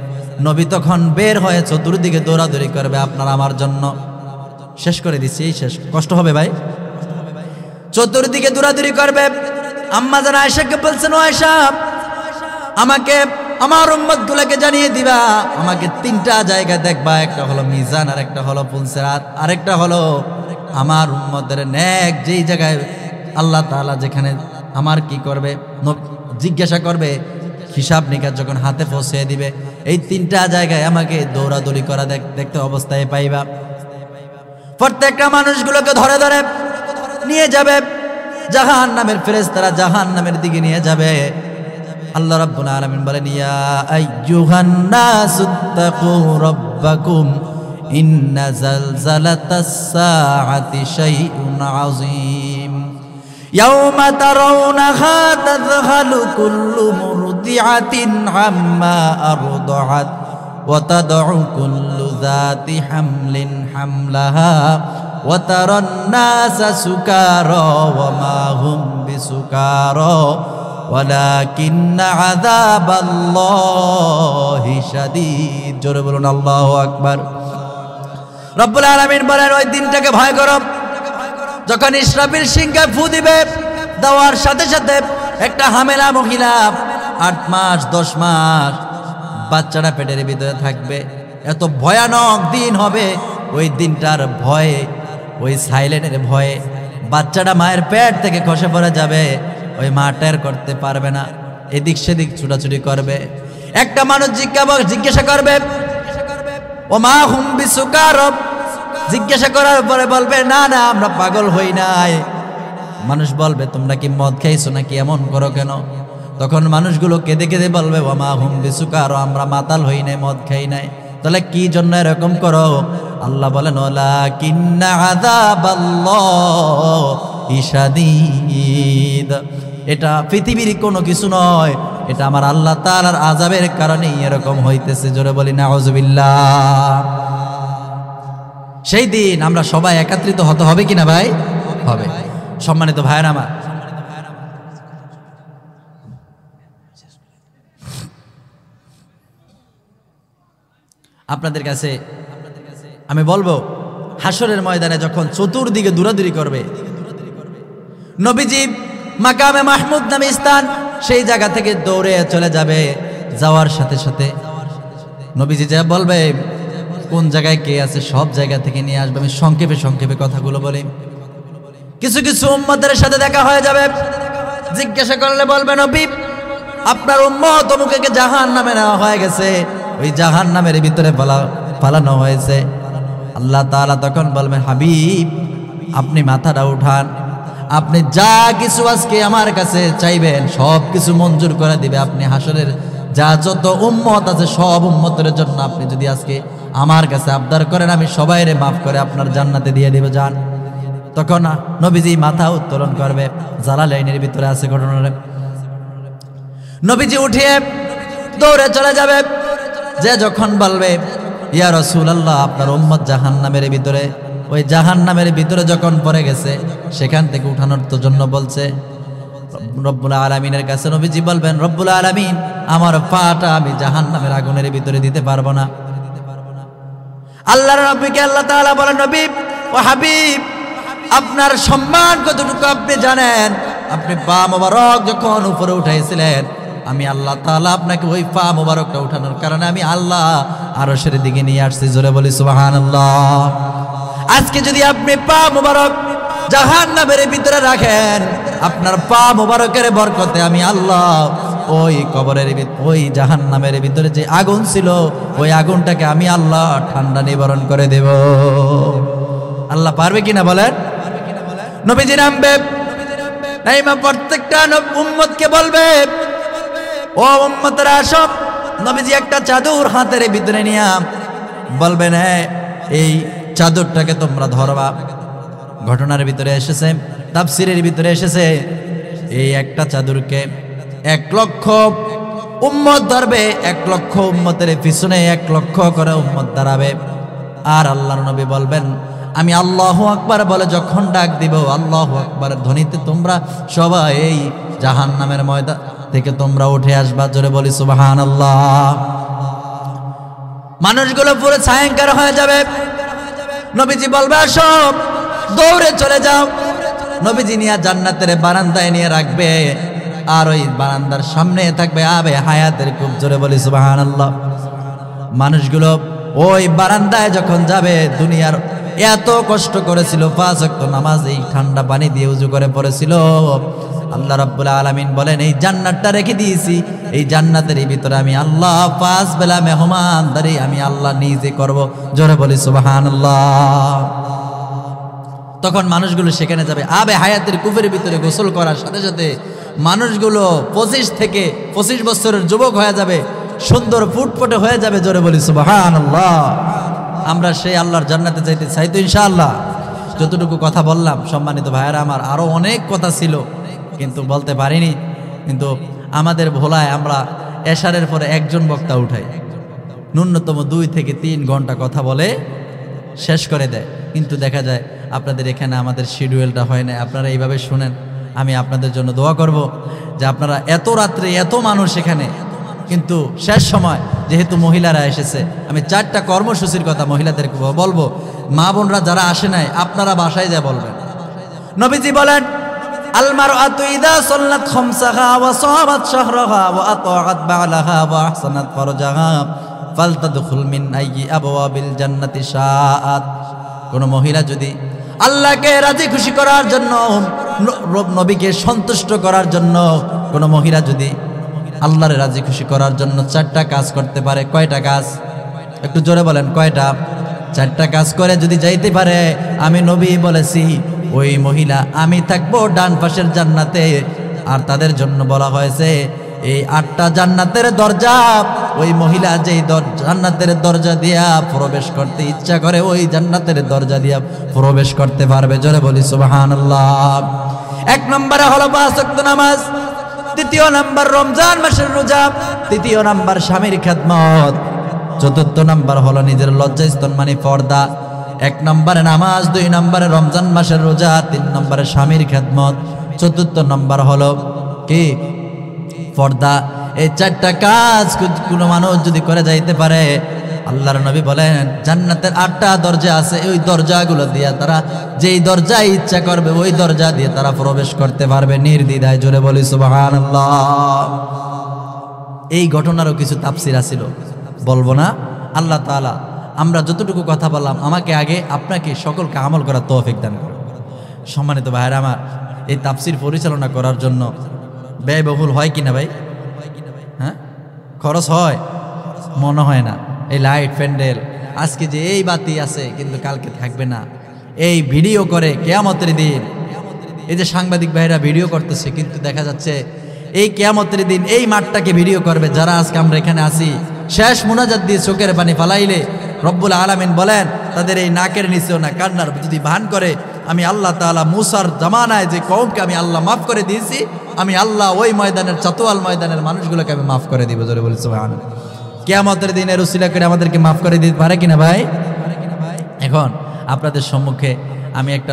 নবী তখন বের হয়ে চতুর্দিকে দৌড়াদৌড়ি করবে আপনার আমার জন্য। শেষ করে দিচ্ছি, এই শেষ, কষ্ট হবে ভাই। চতুর্দিকে দৌড়াদৌড়ি করবে। আম্মা জান আয়েশাকে বলছেন, ও আয়েশা, আমাকে আমার উম্মতগুলোকে জানিয়ে দিবা, আমাকে 3টা জায়গা দেখবা, একটা হলো মিজান, আর একটা হলো পুলসিরাত, আরেকটা হলো আমার উম্মতের নেক যেই জায়গায় আল্লাহ তাআলা যেখানে আমার কি করবে জিজ্ঞাসা করবে, হিসাব নিকাশ যখন হাতে পৌঁছে দিবে, এই 3টা জায়গায় আমাকে দৌড়াদৌড়ি করা দেখতে অবস্থায় পাইবা। প্রত্যেকটা মানুষগুলোকে ধরে ধরে নিয়ে যাবে জাহান্নামের ফেরেশতারা, জাহান্নামের দিকে নিয়ে যাবে। আল্লাহ রাব্বুল আলামিন বলেন ইয়া আইয়ুহান নাসুত্তাকু রাব্বাকুম ইন্না জালজালাতাস সাআতি শাইউন আযীম ইয়াওমা তারাউনাহা তাযহালু কুল্লু মুরদিআতিন আম্মা আরদাআত ওয়া তাদউ কুল্লু যাতি হামলিন হামলাহা ওয়া তারান নাসা সুকারা ওয়া মা হুম বিসুকারা ওয়ালাকিন্না আযাবাল্লাহি শাদীদ। জোরে বলুন আল্লাহু আকবার। রব্বুল আলামিন বলেন ওই দিনটাকে ভয় করো যখন ইসরাফিল সিংহে ফু দিবে, দেওয়ার সাথে সাথে একটা হামেলা মহিলা 8 মাস 10 মাস বাচ্চাটা পেটের ভিতরে থাকবে। এত ভয়ানক দিন হবে ওই দিনটার ভয়ে, ওই সাইলেন্টের ভয়ে বাচ্চাটা মায়ের পেট থেকে খসে পড়ে যাবে। ওই মা টের করতে পারবে না, এদিক সেদিক ছুটাছুটি করবে। একটা মানুষ জিজ্ঞাসা করবে ও মা হুম বিসুকার, জিজ্ঞাসা করার পরে বলবে না না আমরা পাগল হই নাই। মানুষ বলবে তোমরা কি মদ খাইছো নাকি, এমন করো কেন? তখন মানুষগুলো কেঁদে কেঁদে বলবে ও মা হুম বিসুকার, আমরা মাতাল হই নাই, মদ খাই নাই। তাহলে কি জন্য এরকম করো? আল্লাহ বলেন ওয়ালাকিন্না আযাবাল্লাহি শাদীদ। এটা পৃথিবীর কোনো কিছু নয়, এটা আমার আল্লাহ তাআলার আযাবের কারণেই এরকম হইতেছে। জোরে বলি নাউযুবিল্লাহ। সেই দিন আমরা সবাই একত্রিত হতে হবে কিনা ভাই? হবে। সম্মানিত ভাইরা আমার, আপনাদের কাছে আমি বলবো হাসরের ময়দানে যখন চতুর্দিকে দৌড়াদৌড়ি করবে, নবীজি মাকামে মাহমুদ নামে স্থান, সেই জায়গা থেকে দৌড়ে চলে যাবে। যাওয়ার সাথে সাথে নবীজি যা বলবে কোন জায়গায় কে আছে সব জায়গা থেকে নিয়ে আসবে। আমি সংক্ষেপে সংক্ষেপে কথাগুলো বলি। কিছু কিছু উম্মতের সাথে দেখা হয়ে যাবে, জিজ্ঞাসা করলে বলবে নবী আপনার উম্মত অমুকে জাহান্নামে নেওয়া হয়ে গেছে, ওই জাহান্নামের ভিতরে পালানো হয়েছে। আল্লাহ তাআলা তখন বলবেন হাবিব আপনি মাথাটা উঠান, আপনি যা কিছু আজকে আমার কাছে চাইবেন সব কিছু মঞ্জুর করে দিবে। আপনি হাসরের যা যত উম্মত আছে সব উম্মতের জন্য আপনি যদি আজকে আমার কাছে আবদার করেন আমি সবাইরে মাফ করে আপনার জান্নাতে দিয়ে দেব, যান। তখন নবীজি মাথা উত্তোলন করবে। জালালাইনের ভিতরে আছে ঘটনাটা। নবীজি উঠিয়ে দৌড়ে চলে যাবে। যে যখন বলবে ইয়া রাসূলুল্লাহ আপনার উম্মত জাহান্নামের ভিতরে, ওই জাহান্নামের ভিতরে যখন পড়ে গেছে সেখান থেকে উঠানোর জন্য বলছে রব্বুল আলামিনের কাছে, নবীজি বলবেন রব্বুল আলামিন আমার পাটা আমি জাহান্নামের আগুনের ভিতরে দিতে পারবো না। আল্লাহর নবীকে আল্লাহ তাআলা বলেন নবী ও হাবিব আপনার সম্মান কতটুকু আপনি জানেন? আপনি পা মোবারক যখন উপরে উঠাইছিলেন আমি আল্লাহ তাআলা আপনাকে ওই পা মোবারকটা উঠানোর কারণে আমি আল্লাহ আরশের দিকে নিয়ে আসছি। জোরে বলি সুবহানাল্লাহ। আজকে যদি আপনি পা মোবারক জাহান্নামের ভিতরে রাখেন, আপনার পা মোবারকের বরকতে আমি আল্লাহ ওই কবরের ওই জাহান্নামের ভিতরে যে আগুন ছিল ওই আগুনটাকে আমি আল্লাহ ঠান্ডা নিবারণ করে দেব। আল্লাহ পারবে কিনা বলেন? নবীজি নামবে, নাইমা প্রত্যেকটা উম্মতকে বলবে ও উম্মতরা সব, নবীজি একটা চাদর হাতের ভিতরে নিয়ে বলবেন হ্যাঁ এই চাদরটাকে তোমরা ধরবা। ঘটনার ভিতরে এসেছে, তাফসীরের ভিতরে এসেছে এই একটা চাদরকে 1 লক্ষ উম্মত ধরবে, 1 লক্ষ উম্মতের পিছনে 1 লক্ষ করে উম্মত দাঁড়াবে। আর আল্লাহর নবী বলবেন আমি আল্লাহু আকবার বলে যখন ডাক দিব আল্লাহু আকবার ধ্বনিতে তোমরা সবাই এই জাহান্নামের ময়দান থেকে তোমরা উঠে আসবা। জোরে বলি সুবহানাল্লাহ। মানুষগুলো পুরো ছায়াঙ্কার হয়ে যাবে। নবীজি বলবে আসো দৌড়ে চলে যাও। নবীজি নিয়ে জান্নাতের বারান্দায় নিয়ে রাখবে, আর ওই বারান্দার সামনে থাকবে আবে হায়াতের কূপ। জোরে বলি সুবহানাল্লাহ। মানুষগুলো ওই বারান্দায় যখন যাবে, দুনিয়ার এত কষ্ট করেছিল, 5 ওয়াক্ত নামাজ এই ঠান্ডা পানি দিয়ে উজু করে পড়েছিল। আল্লাহ রাব্বুল আলামিন বলেন এই জান্নাতটা রেখে দিয়েছি, এই জান্নাতের ভিতরে আমি আল্লাহ 5 বেলা মেহমানদারি আমি আল্লাহ নিজে করব। জোরে বলি সুবহানাল্লাহ। তখন মানুষগুলো সেখানে যাবে, আবে হায়াতের কূপের ভিতরে গোসল করার সাথে সাথে মানুষগুলো 25 থেকে 25 বছরের যুবক হয়ে যাবে, সুন্দর ফুটফুটে হয়ে যাবে। জোরে বলি সুবহানাল্লাহ। আমরা সেই আল্লাহর জান্নাতে যাইতে চাই তো ইনশাআল্লাহ। যতটুকু কথা বললাম সম্মানিত ভাইয়েরা আমার, আরো অনেক কথা ছিল কিন্তু বলতে পারিনি। কিন্তু আমাদের ভোলায় আমরা এশারের পরে একজন বক্তা উঠাই, ন্যূনতম 2 থেকে 3 ঘন্টা কথা বলে শেষ করে দেয়। কিন্তু দেখা যায় আপনাদের এখানে আমাদের শিডিউলটা হয় না। আপনারা এইভাবে শুনেন, আমি আপনাদের জন্য দোয়া করব যে আপনারা এত রাত্রে এত মানুষ এখানে, কিন্তু শেষ সময় যেহেতু মহিলারা এসেছে, আমি 4টা কর্মসূচির কথা মহিলাদেরকে বলবো। মা বোনরা যারা আসে নাই আপনারা বাসায় যা বলবেন। নবীজি বলেন, আল মারআতু ইযা সাল্লাত খামসাহা ওয়া সামাত শাহরাহা ওয়া আতাআত বা'লাহা ওয়া আহসানাত ফারজাহা ফালতাদখুল মিন আইয়ি আবওয়াবিল জান্নাতি শাআত। কোন মহিলা যদি আল্লাহকে রাজি খুশি করার জন্য, নবীকে সন্তুষ্ট করার জন্য, কোন মহিলা যদি আল্লাহরে রাজি খুশি করার জন্য 4টা কাজ করতে পারে, কয়টা কাজ? একটু জোরে বলেন, কয়টা? 4টা কাজ করে যদি যাইতে পারে, আমি নবী বলেছি ওই মহিলা আমি থাকবো ডান পাশের জান্নাতে। আর তাদের জন্য বলা হয়েছে এই 8টা জান্নাতের দরজা, ওই মহিলা যেই জান্নাতের দরজা দিয়া প্রবেশ করতে ইচ্ছা করে ওই জান্নাতের দরজা দিয়া প্রবেশ করতে পারবে। জোরে বলি সুবহানাল্লাহ। 1 নম্বরে হলো 5 ওয়াক্ত নামাজ, দ্বিতীয় নাম্বার রমজান মাসের রোজা, তৃতীয় নাম্বার স্বামীর খেদমত, 4র্থ নাম্বার হলো নিজের লজ্জাস্থান মানে পর্দা। 1 নম্বরে নামাজ, 2 নম্বরে রমজান মাসের রোজা, 3 নম্বরে স্বামীর খেদমত, 4র্থ নম্বর হলো কি? পর্দা। এই 4টা কাজ কোনো মানুষ যদি করে যাইতে পারে, আল্লাহর নবী বলেন জান্নাতের 8টা দরজা আছে, ওই দরজাগুলো দিয়ে তারা যেই দরজা ইচ্ছা করবে ওই দরজা দিয়ে তারা প্রবেশ করতে পারবে নির্দ্বিধায়। জোরে বলি সুবহানাল্লাহ। এই ঘটনারও কিছু তাফসীর আছিল, বলবো না। আল্লাহ তাআলা আমরা যতটুকু কথা বললাম, আমাকে আগে আপনাকে সকলকে আমল করার তৌফিক দান করুন। সম্মানিত ভাইরা আমার, এই তাফসীর পরিচালনা করার জন্য ব্যয়বহুল হয় কিনা ভাই? হ্যাঁ, খরচ হয়? মনে হয় না। এই লাইট, প্যান্ডেল, আজকে যে এই বাতি আছে কিন্তু কালকে থাকবে না। এই ভিডিও করে কিয়ামতের দিন, এই যে সাংবাদিক ভাইরা ভিডিও করতেছে, কিন্তু দেখা যাচ্ছে এই কিয়ামতের দিন এই মাঠটাকে ভিডিও করবে যারা আজকে আমরা এখানে আসি, শেষ মুনাজাত দিয়ে চোখের পানি ফালাইলে রব্বুল আলামিন বলেন তাদের এই নাকের নিচেও না কান্নার যদি ভান করে, আমি আল্লাহ তাআলা মুসার জামানায় যে কওমকে আমি আল্লাহ মাফ করে দিয়েছি, আমি আল্লাহ ওই ময়দানের চাতুয়াল ময়দানের মানুষগুলোকে আমি মাফ করে দিব। জোরে বলি সুবহানাল্লাহ। কিয়ামতের দিনের উসিলা করে আমাদেরকে মাফ করে দিতে পারে কিনা ভাই? এখন আপনাদের সম্মুখে আমি একটা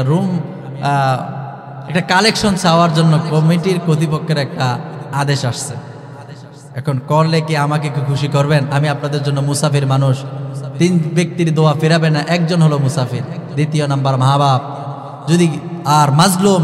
একটা কালেকশন চাওয়ার জন্য কমিটির কর্তৃপক্ষের একটা আদেশ আসছে। এখন করলে কি আমাকে কি খুশি করবেন? আমি আপনাদের জন্য মুসাফির মানুষ, 3 ব্যক্তির দোয়া ফেরাবে না, একজন হলো মুসাফির, দ্বিতীয় নাম্বার মা বাপ, যদি আর মাজলুম